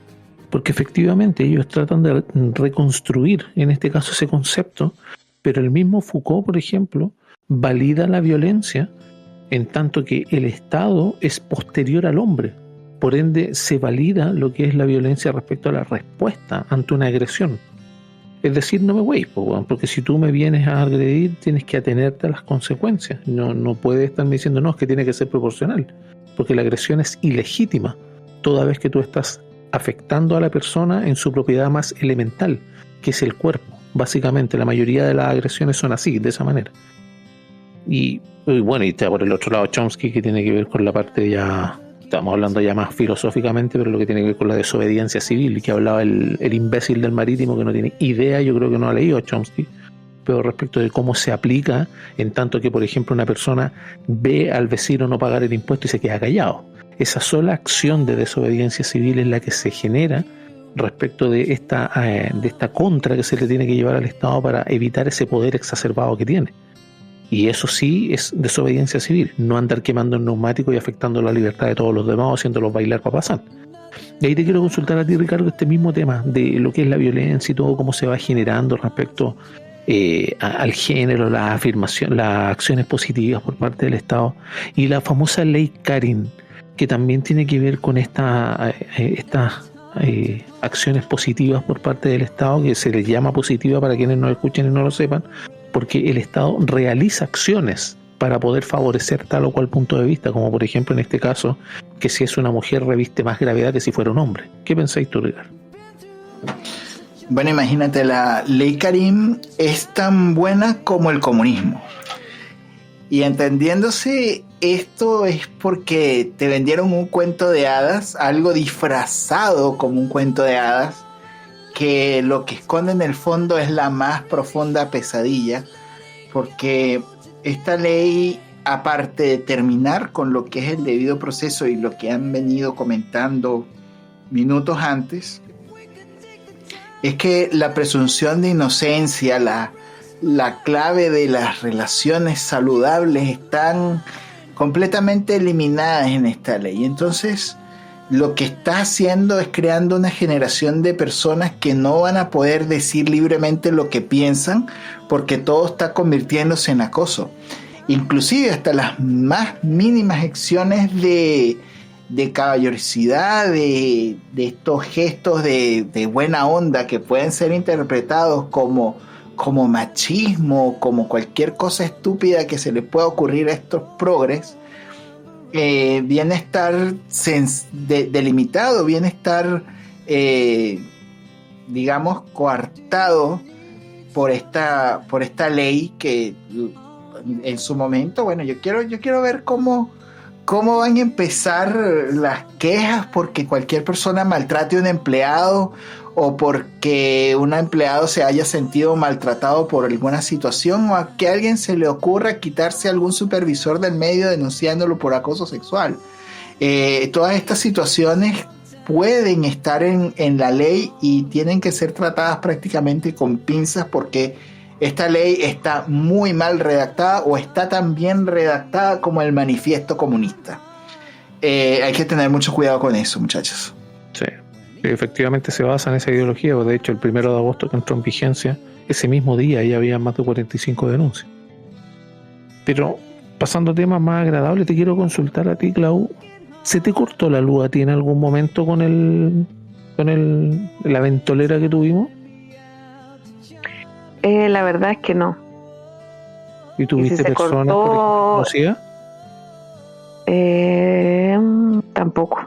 Porque efectivamente ellos tratan de reconstruir, en este caso, ese concepto, pero el mismo Foucault, por ejemplo, valida la violencia en tanto que el Estado es posterior al hombre. Por ende, se valida lo que es la violencia respecto a la respuesta ante una agresión. Es decir, no me güey, porque si tú me vienes a agredir, tienes que atenerte a las consecuencias. No puedes estarme diciendo, no, es que tiene que ser proporcional, porque la agresión es ilegítima, toda vez que tú estás afectando a la persona en su propiedad más elemental, que es el cuerpo. Básicamente, la mayoría de las agresiones son así, de esa manera. Y bueno, y está por el otro lado Chomsky, que tiene que ver con la parte ya, estamos hablando ya más filosóficamente, pero lo que tiene que ver con la desobediencia civil, y que hablaba el imbécil del Marítimo, que no tiene idea, yo creo que no ha leído a Chomsky, pero respecto de cómo se aplica, en tanto que, por ejemplo, una persona ve al vecino no pagar el impuesto y se queda callado. Esa sola acción de desobediencia civil es la que se genera respecto de esta contra que se le tiene que llevar al Estado para evitar ese poder exacerbado que tiene. Y eso sí es desobediencia civil, no andar quemando el neumático y afectando la libertad de todos los demás o haciéndolos bailar para pasar. Y ahí te quiero consultar a ti, Ricardo, este mismo tema de lo que es la violencia y todo, cómo se va generando respecto al género, la afirmación, las acciones positivas por parte del Estado, y la famosa ley Karin, que también tiene que ver con estas acciones positivas por parte del Estado, que se les llama positiva para quienes no escuchen y no lo sepan, porque el Estado realiza acciones para poder favorecer tal o cual punto de vista, como por ejemplo en este caso, que si es una mujer reviste más gravedad que si fuera un hombre. ¿Qué pensáis tú, Ricardo? Bueno, imagínate, la ley Karim es tan buena como el comunismo. Y entendiéndose, esto es porque te vendieron un cuento de hadas, algo disfrazado como un cuento de hadas, que lo que esconde en el fondo es la más profunda pesadilla, porque esta ley, aparte de terminar con lo que es el debido proceso y lo que han venido comentando minutos antes, es que la presunción de inocencia, la clave de las relaciones saludables están completamente eliminadas en esta ley. Entonces, lo que está haciendo es creando una generación de personas que no van a poder decir libremente lo que piensan, porque todo está convirtiéndose en acoso. Inclusive hasta las más mínimas acciones de caballerosidad, de estos gestos de buena onda que pueden ser interpretados como machismo, como cualquier cosa estúpida que se le pueda ocurrir a estos progres, viene a estar delimitado, viene a estar, digamos, coartado por esta ley que en su momento, bueno, yo quiero ver cómo van a empezar las quejas porque cualquier persona maltrate a un empleado o porque un empleado se haya sentido maltratado por alguna situación, o a que a alguien se le ocurra quitarse a algún supervisor del medio denunciándolo por acoso sexual. Todas estas situaciones pueden estar en la ley y tienen que ser tratadas prácticamente con pinzas, porque esta ley está muy mal redactada, o está tan bien redactada como el manifiesto comunista. Hay que tener mucho cuidado con eso, muchachos. Sí, efectivamente se basa en esa ideología. De hecho, el 1 de agosto que entró en vigencia, ese mismo día ya había más de 45 denuncias. Pero pasando a temas más agradables, te quiero consultar a ti, Clau. ¿Se te cortó la luz a ti en algún momento con la ventolera que tuvimos? La verdad es que no. ¿Y tuviste personas, por ejemplo, conocidas? Tampoco.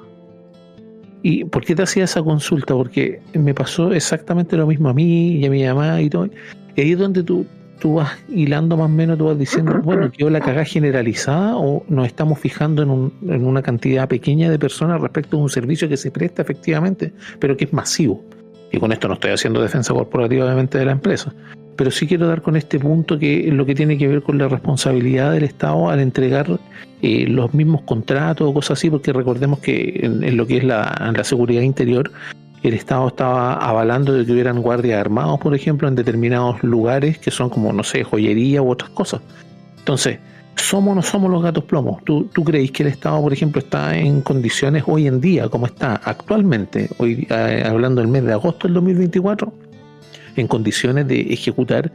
¿Y por qué te hacía esa consulta? Porque me pasó exactamente lo mismo a mí y a mi mamá y todo. Y ahí es donde tú vas hilando más o menos, tú vas diciendo, bueno, ¿quedó la cagada generalizada o nos estamos fijando en una cantidad pequeña de personas respecto a un servicio que se presta efectivamente, pero que es masivo? Y con esto no estoy haciendo defensa corporativa obviamente de la empresa, pero sí quiero dar con este punto que es lo que tiene que ver con la responsabilidad del Estado al entregar los mismos contratos o cosas así, porque recordemos que en lo que es la seguridad interior, el Estado estaba avalando de que hubieran guardias armados, por ejemplo, en determinados lugares que son como, no sé, joyería u otras cosas. Entonces, ¿somos o no somos los gatos plomos? ¿Tú creéis que el Estado, por ejemplo, está en condiciones hoy en día, como está actualmente, hoy hablando del mes de agosto del 2024, en condiciones de ejecutar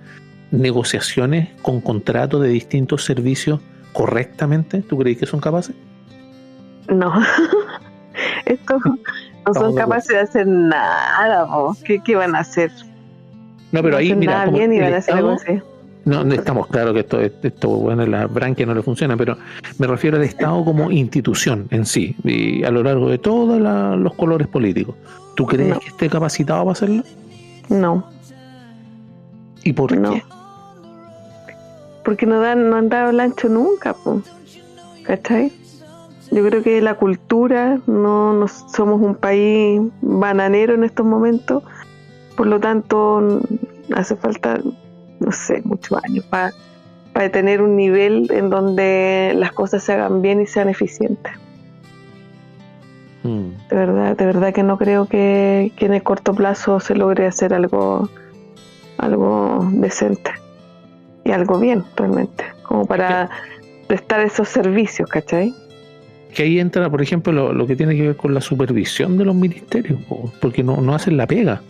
negociaciones con contratos de distintos servicios correctamente? ¿Tú crees que son capaces? No. Estos no son capaces de hacer nada, po. ¿Qué van a hacer? No, pero No ahí, hacen mira, nada como bien y el van a hacer algo Estado, así. no estamos claros que esto bueno, la branquia no le funciona, pero me refiero al Estado como institución en sí, y a lo largo de todos los colores políticos. ¿Tú crees No. que esté capacitado para hacerlo? No, ¿Y por no. qué? Porque no han dado el ancho nunca, po. ¿Cachai? Yo creo que la cultura, no somos un país bananero en estos momentos, por lo tanto hace falta, no sé, muchos años para tener un nivel en donde las cosas se hagan bien y sean eficientes. De verdad que no creo que en el corto plazo se logre hacer algo decente y algo bien realmente, como para prestar esos servicios, ¿cachai? Que ahí entra, por ejemplo, lo que tiene que ver con la supervisión de los ministerios, porque no hacen la pega.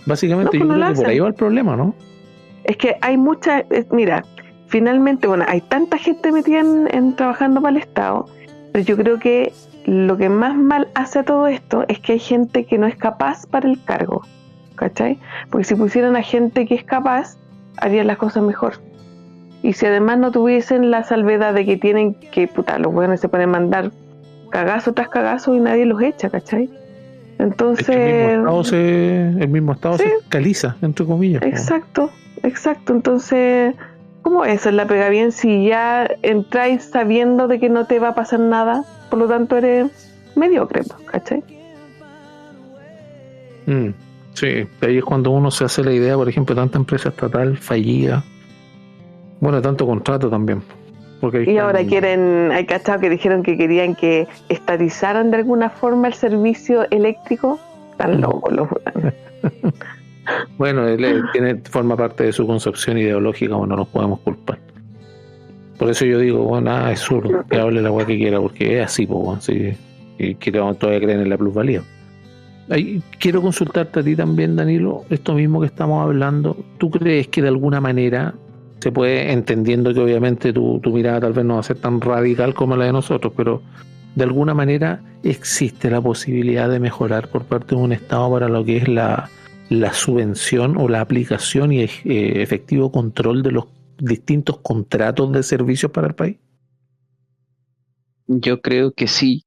Básicamente No, yo pues no creo la que por hacen. ahí va el problema, ¿no? Es que hay mucha, mira, finalmente, bueno, hay tanta gente metida en trabajando para el Estado, pero yo creo que lo que más mal hace a todo esto es que hay gente que no es capaz para el cargo, ¿cachai? Porque si pusieran a gente que es capaz, harían las cosas mejor. Y si además no tuviesen la salvedad de que tienen que, los buenos se pueden mandar cagazo tras cagazo y nadie los echa, ¿cachai? Entonces... El mismo Estado sí, se fiscaliza, entre comillas. exacto. Entonces, ¿cómo es la pega bien si ya entráis sabiendo de que no te va a pasar nada? Por lo tanto eres mediocre, ¿cachai? Sí, ahí es cuando uno se hace la idea, por ejemplo, tanta empresa estatal fallida, bueno, tanto contrato también. Porque y ahora hay cachado que dijeron que querían que estatizaran de alguna forma el servicio eléctrico. Tan locos los buenos. Bueno, él forma parte de su concepción ideológica, bueno, no nos podemos culpar. Por eso yo digo, bueno, es zurdo, que hable la weá que quiera, porque es así, pues, así, y todavía creen en la plusvalía. Ahí, quiero consultarte a ti también, Danilo, esto mismo que estamos hablando. ¿Tú crees que de alguna manera se puede, entendiendo que obviamente tu mirada tal vez no va a ser tan radical como la de nosotros, pero de alguna manera existe la posibilidad de mejorar por parte de un Estado para lo que es la subvención o la aplicación y efectivo control de los distintos contratos de servicios para el país? Yo creo que sí.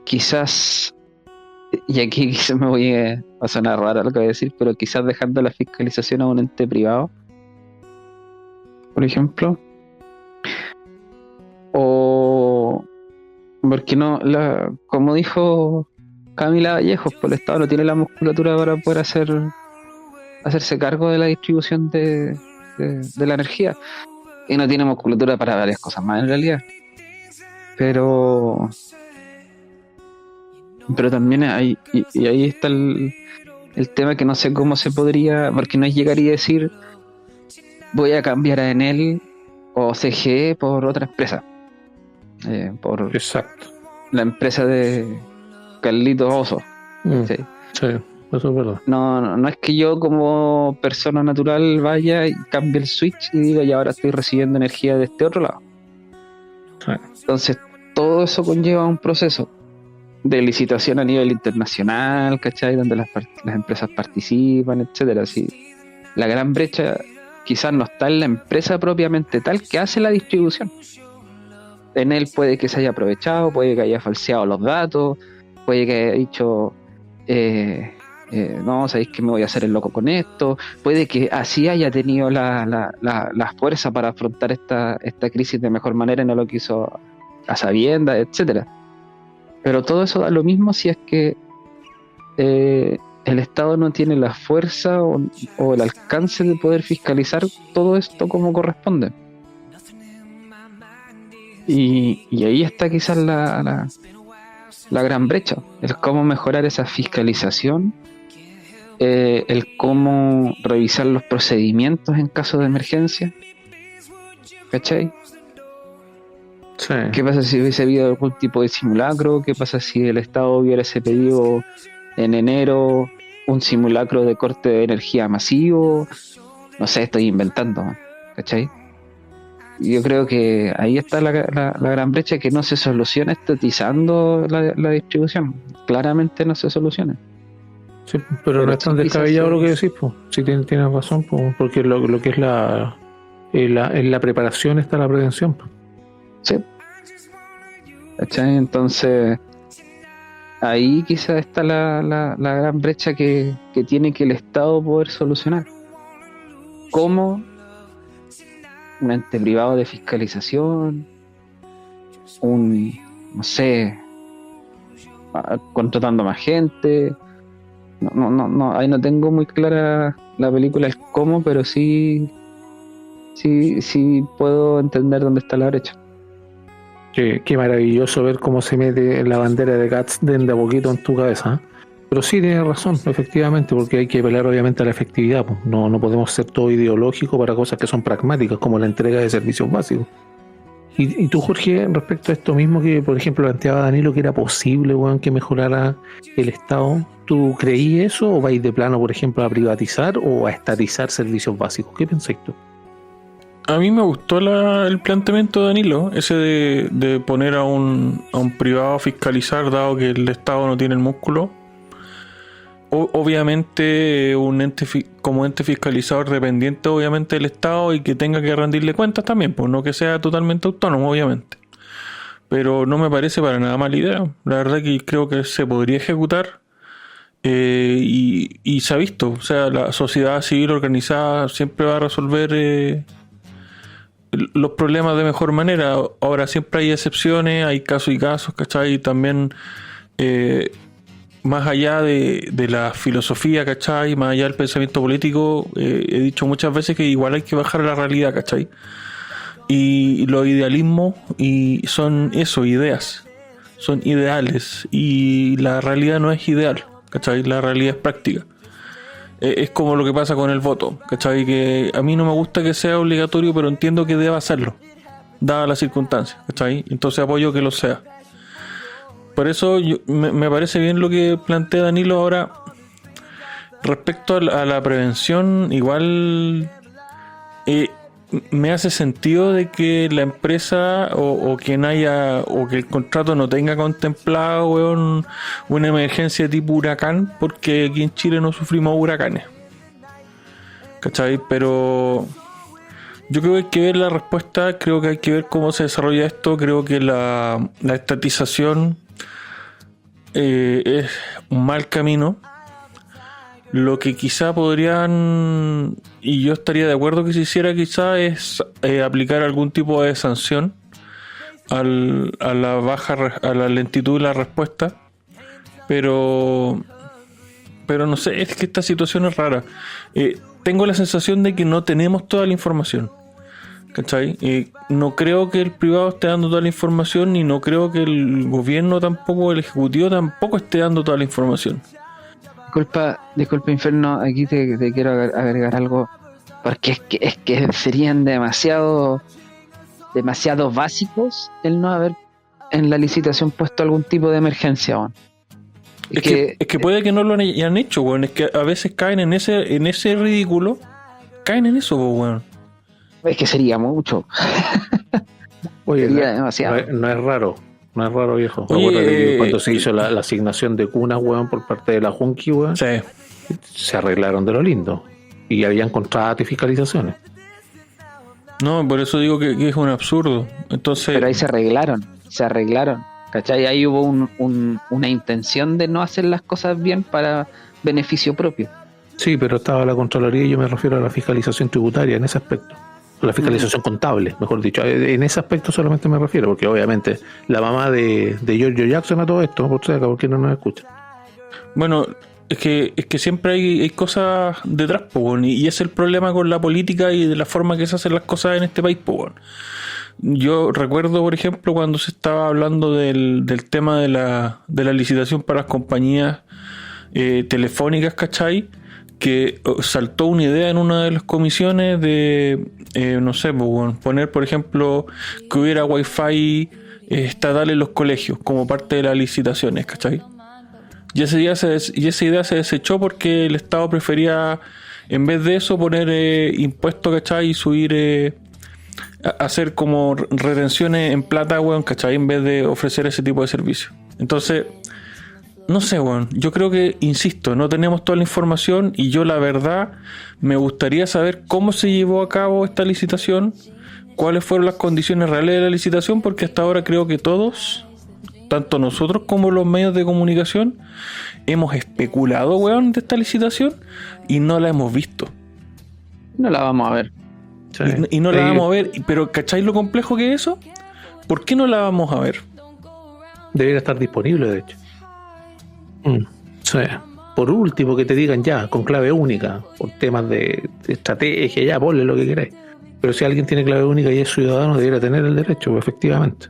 Quizás, y aquí quizás me voy a sonar raro lo que voy a decir, pero quizás dejando la fiscalización a un ente privado, por ejemplo, o porque no, como dijo Camila Vallejos, pues el Estado no tiene la musculatura para poder hacerse cargo de la distribución de la energía, y no tiene musculatura para varias cosas más en realidad, pero también hay, y ahí está el tema, que no sé cómo se podría, porque no es llegar y decir voy a cambiar a Enel o CGE por otra empresa, por Exacto. la empresa de Carlitos Oso. ¿Sí? Sí, eso es verdad. No es que yo como persona natural vaya y cambie el switch y diga ya ahora estoy recibiendo energía de este otro lado. Sí. Entonces todo eso conlleva un proceso de licitación a nivel internacional, ¿cachai? Donde las empresas participan, etcétera. Así, la gran brecha quizás no está en la empresa propiamente tal que hace la distribución, en él puede que se haya aprovechado, puede que haya falseado los datos, puede que haya dicho no, sabéis que me voy a hacer el loco con esto, puede que así haya tenido la fuerza para afrontar esta crisis de mejor manera y no lo quiso a sabiendas, etcétera. Pero todo eso da lo mismo si es que el Estado no tiene la fuerza o el alcance de poder fiscalizar todo esto como corresponde. Y ahí está quizás la gran brecha, el cómo mejorar esa fiscalización, el cómo revisar los procedimientos en caso de emergencia, ¿cachai? Sí. ¿Qué pasa si hubiese habido algún tipo de simulacro? ¿Qué pasa si el Estado hubiese pedido en enero un simulacro de corte de energía masivo? No sé, estoy inventando, ¿cachai? Yo creo que ahí está la gran brecha, que no se soluciona estatizando la distribución. Claramente no se soluciona. Sí, pero no es tan descabellado lo que decís, pues. Sí, tienes razón, pues, porque lo que es en la preparación está la prevención, pues. Sí. ¿Cachai? Entonces, ahí quizás está la gran brecha que tiene que el Estado poder solucionar. ¿Cómo? Un ente privado de fiscalización, no sé, contratando más gente. No, ahí no tengo muy clara la película el cómo, pero sí puedo entender dónde está la brecha. Qué maravilloso ver cómo se mete la bandera de Guts de a poquito en tu cabeza, ¿eh? Pero sí tienes razón, efectivamente, porque hay que apelar obviamente a la efectividad, pues. No podemos ser todo ideológico para cosas que son pragmáticas, como la entrega de servicios básicos. Y tú, Jorge, respecto a esto mismo que, por ejemplo, planteaba Danilo, que era posible, weón, que mejorara el Estado, ¿tú creí eso o vais de plano, por ejemplo, a privatizar o a estatizar servicios básicos? ¿Qué pensáis tú? A mí me gustó el planteamiento de Danilo, ese de poner a un privado a fiscalizar, dado que el Estado no tiene el músculo. Obviamente como ente fiscalizador dependiente obviamente del Estado y que tenga que rendirle cuentas también, pues no que sea totalmente autónomo obviamente, pero no me parece para nada mala idea. La verdad que creo que se podría ejecutar, y se ha visto, o sea, la sociedad civil organizada siempre va a resolver los problemas de mejor manera. Ahora siempre hay excepciones, hay casos y casos, ¿cachai? Y también más allá de la filosofía, ¿cachai? Más allá del pensamiento político, he dicho muchas veces que igual hay que bajar a la realidad, ¿cachai? Y los idealismos son eso, ideas, son ideales, y la realidad no es ideal, ¿cachai? La realidad es práctica. Es como lo que pasa con el voto, ¿cachai? Que a mí no me gusta que sea obligatorio, pero entiendo que deba hacerlo, dadas las circunstancias, ¿cachai? Entonces apoyo que lo sea. Por eso me parece bien lo que plantea Danilo ahora. Respecto a la prevención, igual me hace sentido de que la empresa o quien haya, o que el contrato no tenga contemplado, weón, una emergencia tipo huracán, porque aquí en Chile no sufrimos huracanes, ¿cachai? Pero yo creo que hay que ver la respuesta, creo que hay que ver cómo se desarrolla esto. Creo que la estatización es un mal camino. Lo que quizá podrían, y yo estaría de acuerdo que se hiciera quizá, es aplicar algún tipo de sanción a la lentitud de la respuesta, pero no sé, es que esta situación es rara. Tengo la sensación de que no tenemos toda la información, ¿cachai? No creo que el privado esté dando toda la información, y no creo que el gobierno tampoco, el ejecutivo tampoco esté dando toda la información. Disculpa, Inferno, aquí te quiero agregar algo, porque es que serían demasiado básicos el no haber en la licitación puesto algún tipo de emergencia, weón. Es que puede que no lo hayan hecho, weón. Es que a veces caen en ese ridículo, caen en eso, weón. Es que sería mucho. Oye, sería demasiado. No es raro. No es raro, viejo. Oye, Acuérdate que cuando se hizo la asignación de cunas, weón, por parte de la Junki, weón, sí, se arreglaron de lo lindo. Y habían contratos y fiscalizaciones. No, por eso digo que es un absurdo. Entonces, Pero ahí se arreglaron, ¿cachai? Ahí hubo una intención de no hacer las cosas bien para beneficio propio. Sí, pero estaba la Contraloría y yo me refiero a la fiscalización tributaria en ese aspecto. La fiscalización contable, mejor dicho. En ese aspecto solamente me refiero, porque obviamente la mamá de Giorgio Jackson a todo esto, por si acaso, ¿por qué no nos escucha? bueno, es que siempre hay cosas detrás, po, weón, y es el problema con la política y de la forma que se hacen las cosas en este país, po, weón. Yo recuerdo, por ejemplo, cuando se estaba hablando del tema de la licitación para las compañías telefónicas, ¿cachai? Que saltó una idea en una de las comisiones de, no sé, pues, bueno, poner, por ejemplo, que hubiera wifi estatal en los colegios como parte de las licitaciones, ¿cachai? Y esa idea se desechó porque el Estado prefería, en vez de eso, poner impuestos, ¿cachai? Y subir, hacer como retenciones en plata, weón, ¿cachai? En vez de ofrecer ese tipo de servicios. Entonces, no sé, weón, yo creo que, insisto, no tenemos toda la información y yo la verdad me gustaría saber cómo se llevó a cabo esta licitación, cuáles fueron las condiciones reales de la licitación, porque hasta ahora creo que todos, tanto nosotros como los medios de comunicación, hemos especulado, weón, de esta licitación y no la hemos visto. No la vamos a ver. Sí. Y no la vamos a ver, pero ¿cacháis lo complejo que es eso? ¿Por qué no la vamos a ver? Debería estar disponible, de hecho. Sí. Por último, que te digan ya, con clave única, por temas de estrategia, ya, ponle lo que queráis. Pero si alguien tiene clave única y es ciudadano, debería tener el derecho, efectivamente.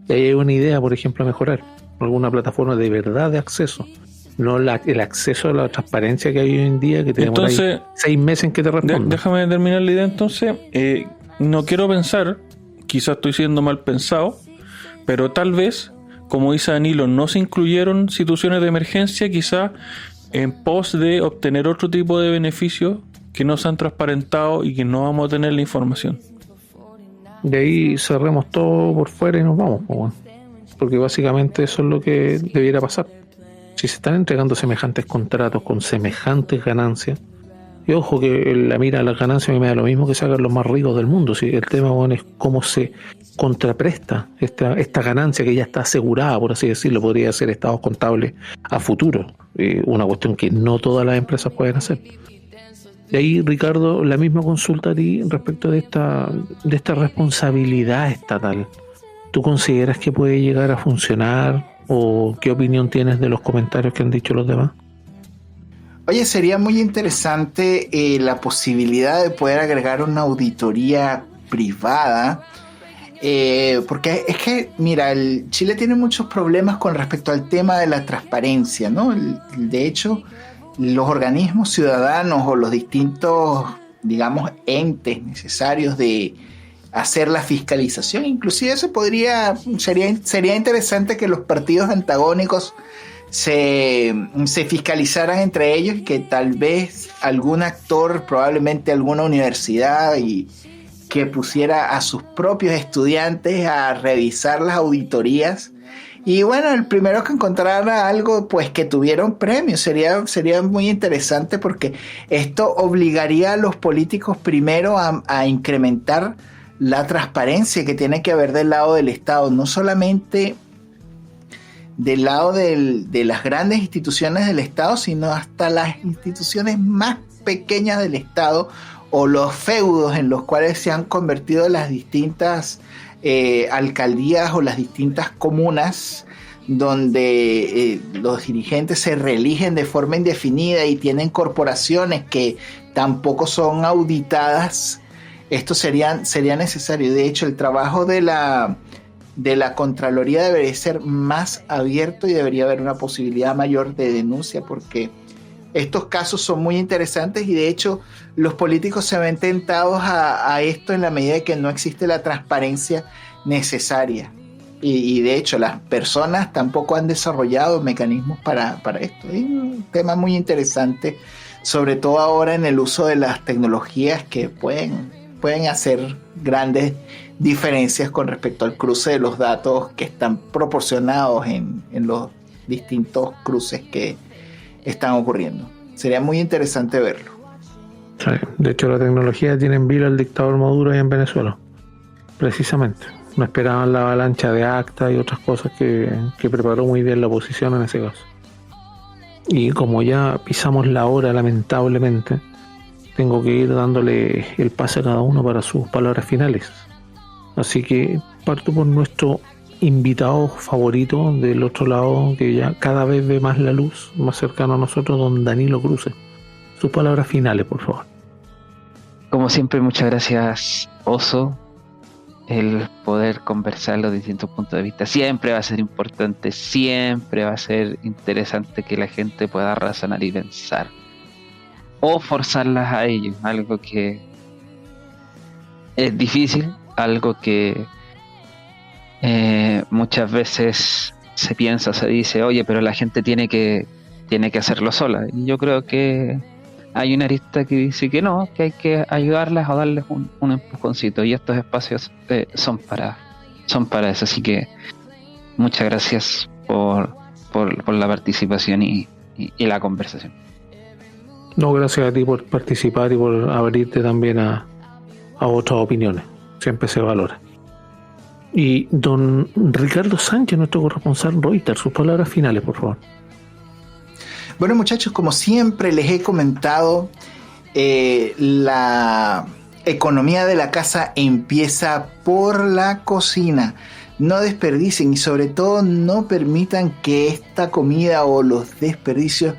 Y ahí hay una idea, por ejemplo, a mejorar. Alguna plataforma de verdad de acceso. No el acceso a la transparencia que hay hoy en día, que tenemos Entonces, 6 meses en que te respondan. déjame terminar la idea entonces. No quiero pensar, quizás estoy siendo mal pensado, pero tal vez, como dice Danilo, no se incluyeron situaciones de emergencia, quizás en pos de obtener otro tipo de beneficios que no se han transparentado y que no vamos a tener la información. De ahí cerremos todo por fuera y nos vamos, pues, bueno. Porque básicamente eso es lo que debiera pasar. Si se están entregando semejantes contratos con semejantes ganancias, y ojo que la mira a las ganancias a mí me da lo mismo que se hagan los más ricos del mundo. Si el tema, bueno, es cómo se contrapresta esta ganancia que ya está asegurada, por así decirlo, podría ser estados contables a futuro, una cuestión que no todas las empresas pueden hacer. De ahí, Ricardo, la misma consulta a ti respecto de esta responsabilidad estatal. ¿Tú consideras que puede llegar a funcionar o qué opinión tienes de los comentarios que han dicho los demás? Oye, sería muy interesante la posibilidad de poder agregar una auditoría privada, porque es que, mira, Chile tiene muchos problemas con respecto al tema de la transparencia, ¿no? De hecho, los organismos ciudadanos o los distintos, digamos, entes necesarios de hacer la fiscalización, inclusive sería interesante que los partidos antagónicos se fiscalizaran entre ellos y que tal vez algún actor, probablemente alguna universidad, y que pusiera a sus propios estudiantes a revisar las auditorías. Y bueno, el primero que encontrara algo, pues que tuviera un premio, sería muy interesante, porque esto obligaría a los políticos primero a incrementar la transparencia que tiene que haber del lado del Estado, no solamente del lado de las grandes instituciones del Estado, sino hasta las instituciones más pequeñas del Estado, o los feudos en los cuales se han convertido las distintas alcaldías o las distintas comunas, donde los dirigentes se reeligen de forma indefinida y tienen corporaciones que tampoco son auditadas. Esto sería necesario. De hecho, el trabajo de la Contraloría debería ser más abierto y debería haber una posibilidad mayor de denuncia, porque estos casos son muy interesantes y de hecho los políticos se ven tentados a esto en la medida de que no existe la transparencia necesaria. Y de hecho las personas tampoco han desarrollado mecanismos para esto. Es un tema muy interesante, sobre todo ahora en el uso de las tecnologías que pueden hacer grandes diferencias con respecto al cruce de los datos que están proporcionados en los distintos cruces que están ocurriendo. Sería muy interesante verlo. Sí, de hecho, la tecnología tiene en vilo al dictador Maduro ahí en Venezuela. Precisamente. No esperaban la avalancha de acta y otras cosas que preparó muy bien la oposición en ese caso. Y como ya pisamos la hora, lamentablemente, tengo que ir dándole el pase a cada uno para sus palabras finales. Así que parto por nuestro invitado favorito del otro lado, que ya cada vez ve más la luz, más cercano a nosotros, don Danilo Cruces. Sus palabras finales, por favor. Como siempre, muchas gracias, Oso. El poder conversar los distintos puntos de vista siempre va a ser importante, siempre va a ser interesante que la gente pueda razonar y pensar. O forzarlas a ellos, algo que es difícil, algo que muchas veces se piensa, se dice, oye, pero la gente tiene que hacerlo sola. Y yo creo que hay una arista que dice que no, que hay que ayudarlas o darles un empujoncito, y estos espacios son para eso. Así que muchas gracias por la participación y la conversación. No, gracias a ti por participar y por abrirte también a otras opiniones. Siempre se valora. Y don Ricardo Sánchez, nuestro corresponsal Reuters, sus palabras finales, por favor. Bueno, muchachos, como siempre les he comentado, la economía de la casa empieza por la cocina. No desperdicien y sobre todo no permitan que esta comida o los desperdicios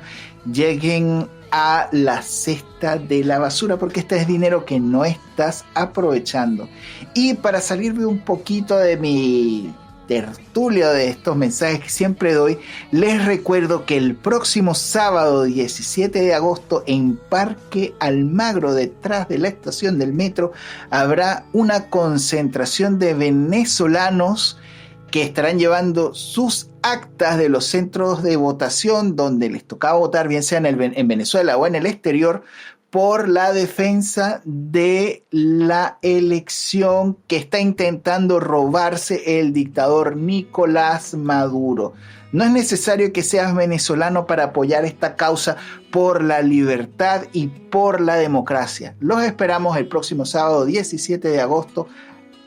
lleguen a la cesta de la basura, porque este es dinero que no estás aprovechando. Y para salirme un poquito de mi tertulio de estos mensajes que siempre doy, les recuerdo que el próximo sábado 17 de agosto en Parque Almagro, detrás de la estación del metro, habrá una concentración de venezolanos que estarán llevando sus actas de los centros de votación donde les tocaba votar, bien sea en Venezuela o en el exterior, por la defensa de la elección que está intentando robarse el dictador Nicolás Maduro. No es necesario que seas venezolano para apoyar esta causa por la libertad y por la democracia. Los esperamos el próximo sábado 17 de agosto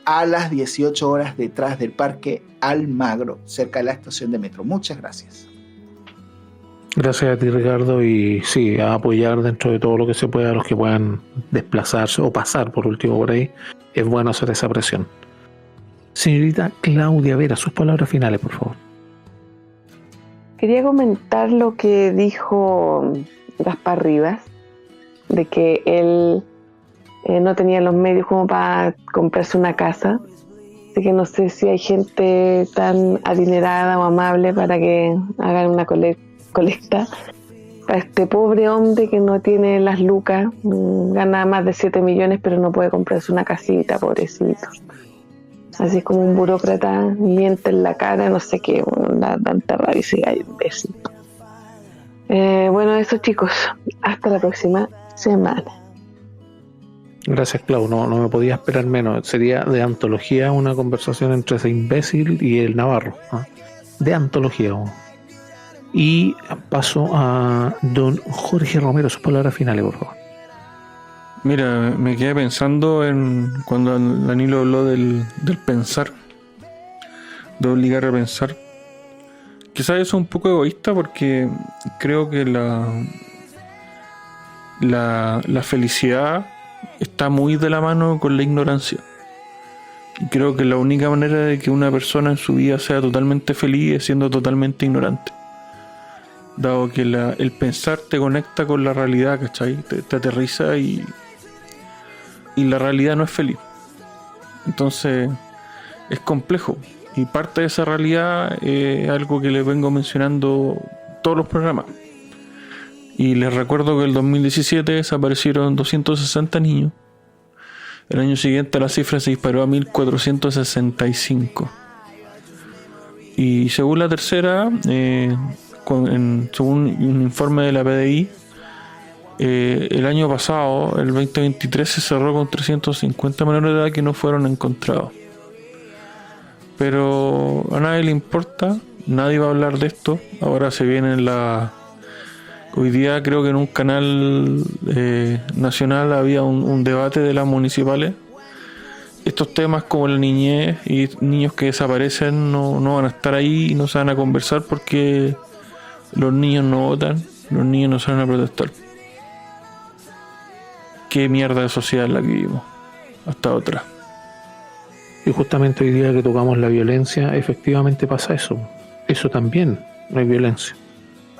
a las 18 horas detrás del Parque Almagro, cerca de la estación de metro. Muchas gracias. Gracias a ti, Ricardo, y sí, a apoyar dentro de todo lo que se pueda a los que puedan desplazarse o pasar por último por ahí. Es bueno hacer esa presión. Señorita Claudia Vera, sus palabras finales, por favor. Quería comentar lo que dijo Gaspar Rivas, de que él no tenía los medios como para comprarse una casa. Así que no sé si hay gente tan adinerada o amable para que hagan una colecta para este pobre hombre que no tiene las lucas, gana más de 7 millones pero no puede comprarse una casita, pobrecito. Así como un burócrata, miente en la cara, no sé qué, da tanta rabia ese gallo imbécil. Bueno, eso, chicos, hasta la próxima semana. Gracias, Clau, no me podía esperar menos. Sería de antología una conversación entre ese imbécil y el Navarro, ¿eh? De antología. Y paso a don Jorge Romero, sus palabras finales, por favor. Mira, me quedé pensando en cuando Danilo habló del pensar, de obligar a pensar. Quizás eso es un poco egoísta porque creo que la felicidad está muy de la mano con la ignorancia. Y creo que la única manera de que una persona en su vida sea totalmente feliz es siendo totalmente ignorante. Dado que el pensar te conecta con la realidad, ¿cachai? Te aterriza y la realidad no es feliz. Entonces es complejo. Y parte de esa realidad es algo que les vengo mencionando todos los programas. Y les recuerdo que el 2017 desaparecieron 260 niños. El año siguiente la cifra se disparó a 1465. Y según la tercera, según un informe de la PDI, el año pasado, el 2023, se cerró con 350 menores de edad que no fueron encontrados. Pero a nadie le importa, nadie va a hablar de esto. Ahora se vienen Hoy día creo que en un canal nacional había un debate de las municipales. Estos temas como la niñez y niños que desaparecen no van a estar ahí y no se van a conversar porque los niños no votan, los niños no salen a protestar. Qué mierda de sociedad es la que vivimos. Hasta otra. Y justamente hoy día que tocamos la violencia, efectivamente pasa eso. Eso también no hay violencia.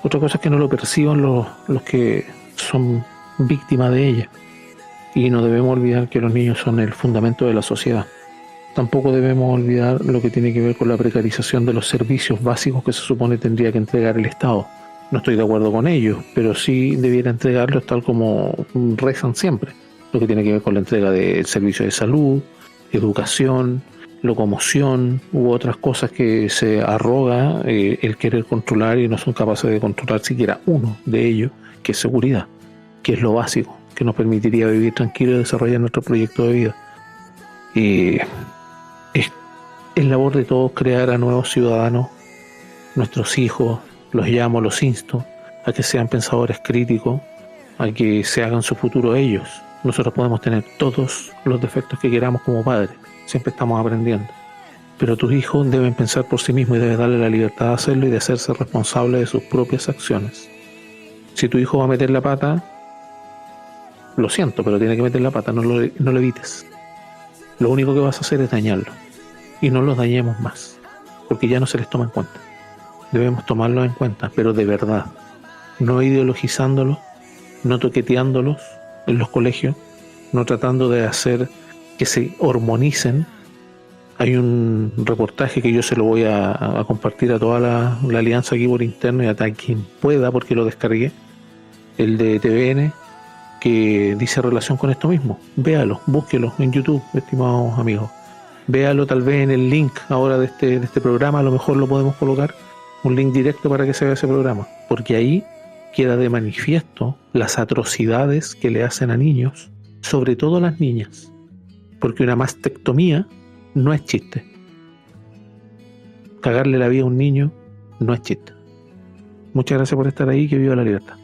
Otra cosa es que no lo perciban los que son víctimas de ella. Y no debemos olvidar que los niños son el fundamento de la sociedad. Tampoco debemos olvidar lo que tiene que ver con la precarización de los servicios básicos que se supone tendría que entregar el Estado. No estoy de acuerdo con ellos, pero sí debiera entregarlos tal como rezan siempre. Lo que tiene que ver con la entrega del servicio de salud, educación, locomoción u otras cosas que se arroga el querer controlar y no son capaces de controlar siquiera uno de ellos, que es seguridad, que es lo básico, que nos permitiría vivir tranquilo y desarrollar nuestro proyecto de vida. Es labor de todos crear a nuevos ciudadanos, nuestros hijos, los llamo, los insto a que sean pensadores críticos, a que se hagan su futuro ellos. Nosotros podemos tener todos los defectos que queramos como padres, siempre estamos aprendiendo. Pero tus hijos deben pensar por sí mismos y debes darle la libertad de hacerlo y de hacerse responsable de sus propias acciones. Si tu hijo va a meter la pata, lo siento, pero tiene que meter la pata, no lo evites. Lo único que vas a hacer es dañarlo. Y no los dañemos más, porque ya no se les toma en cuenta. Debemos tomarlos en cuenta, pero de verdad. No ideologizándolos, no toqueteándolos en los colegios, no tratando de hacer que se hormonicen. Hay un reportaje que yo se lo voy a compartir a toda la alianza aquí por interno y a quien pueda, porque lo descargué, el de TVN, que dice relación con esto mismo. Véalo, búsquelo en YouTube, estimados amigos. Véalo tal vez en el link ahora de este programa, a lo mejor lo podemos colocar, un link directo para que se vea ese programa, porque ahí queda de manifiesto las atrocidades que le hacen a niños, sobre todo a las niñas, porque una mastectomía no es chiste. Cagarle la vida a un niño no es chiste. Muchas gracias por estar ahí, que viva la libertad.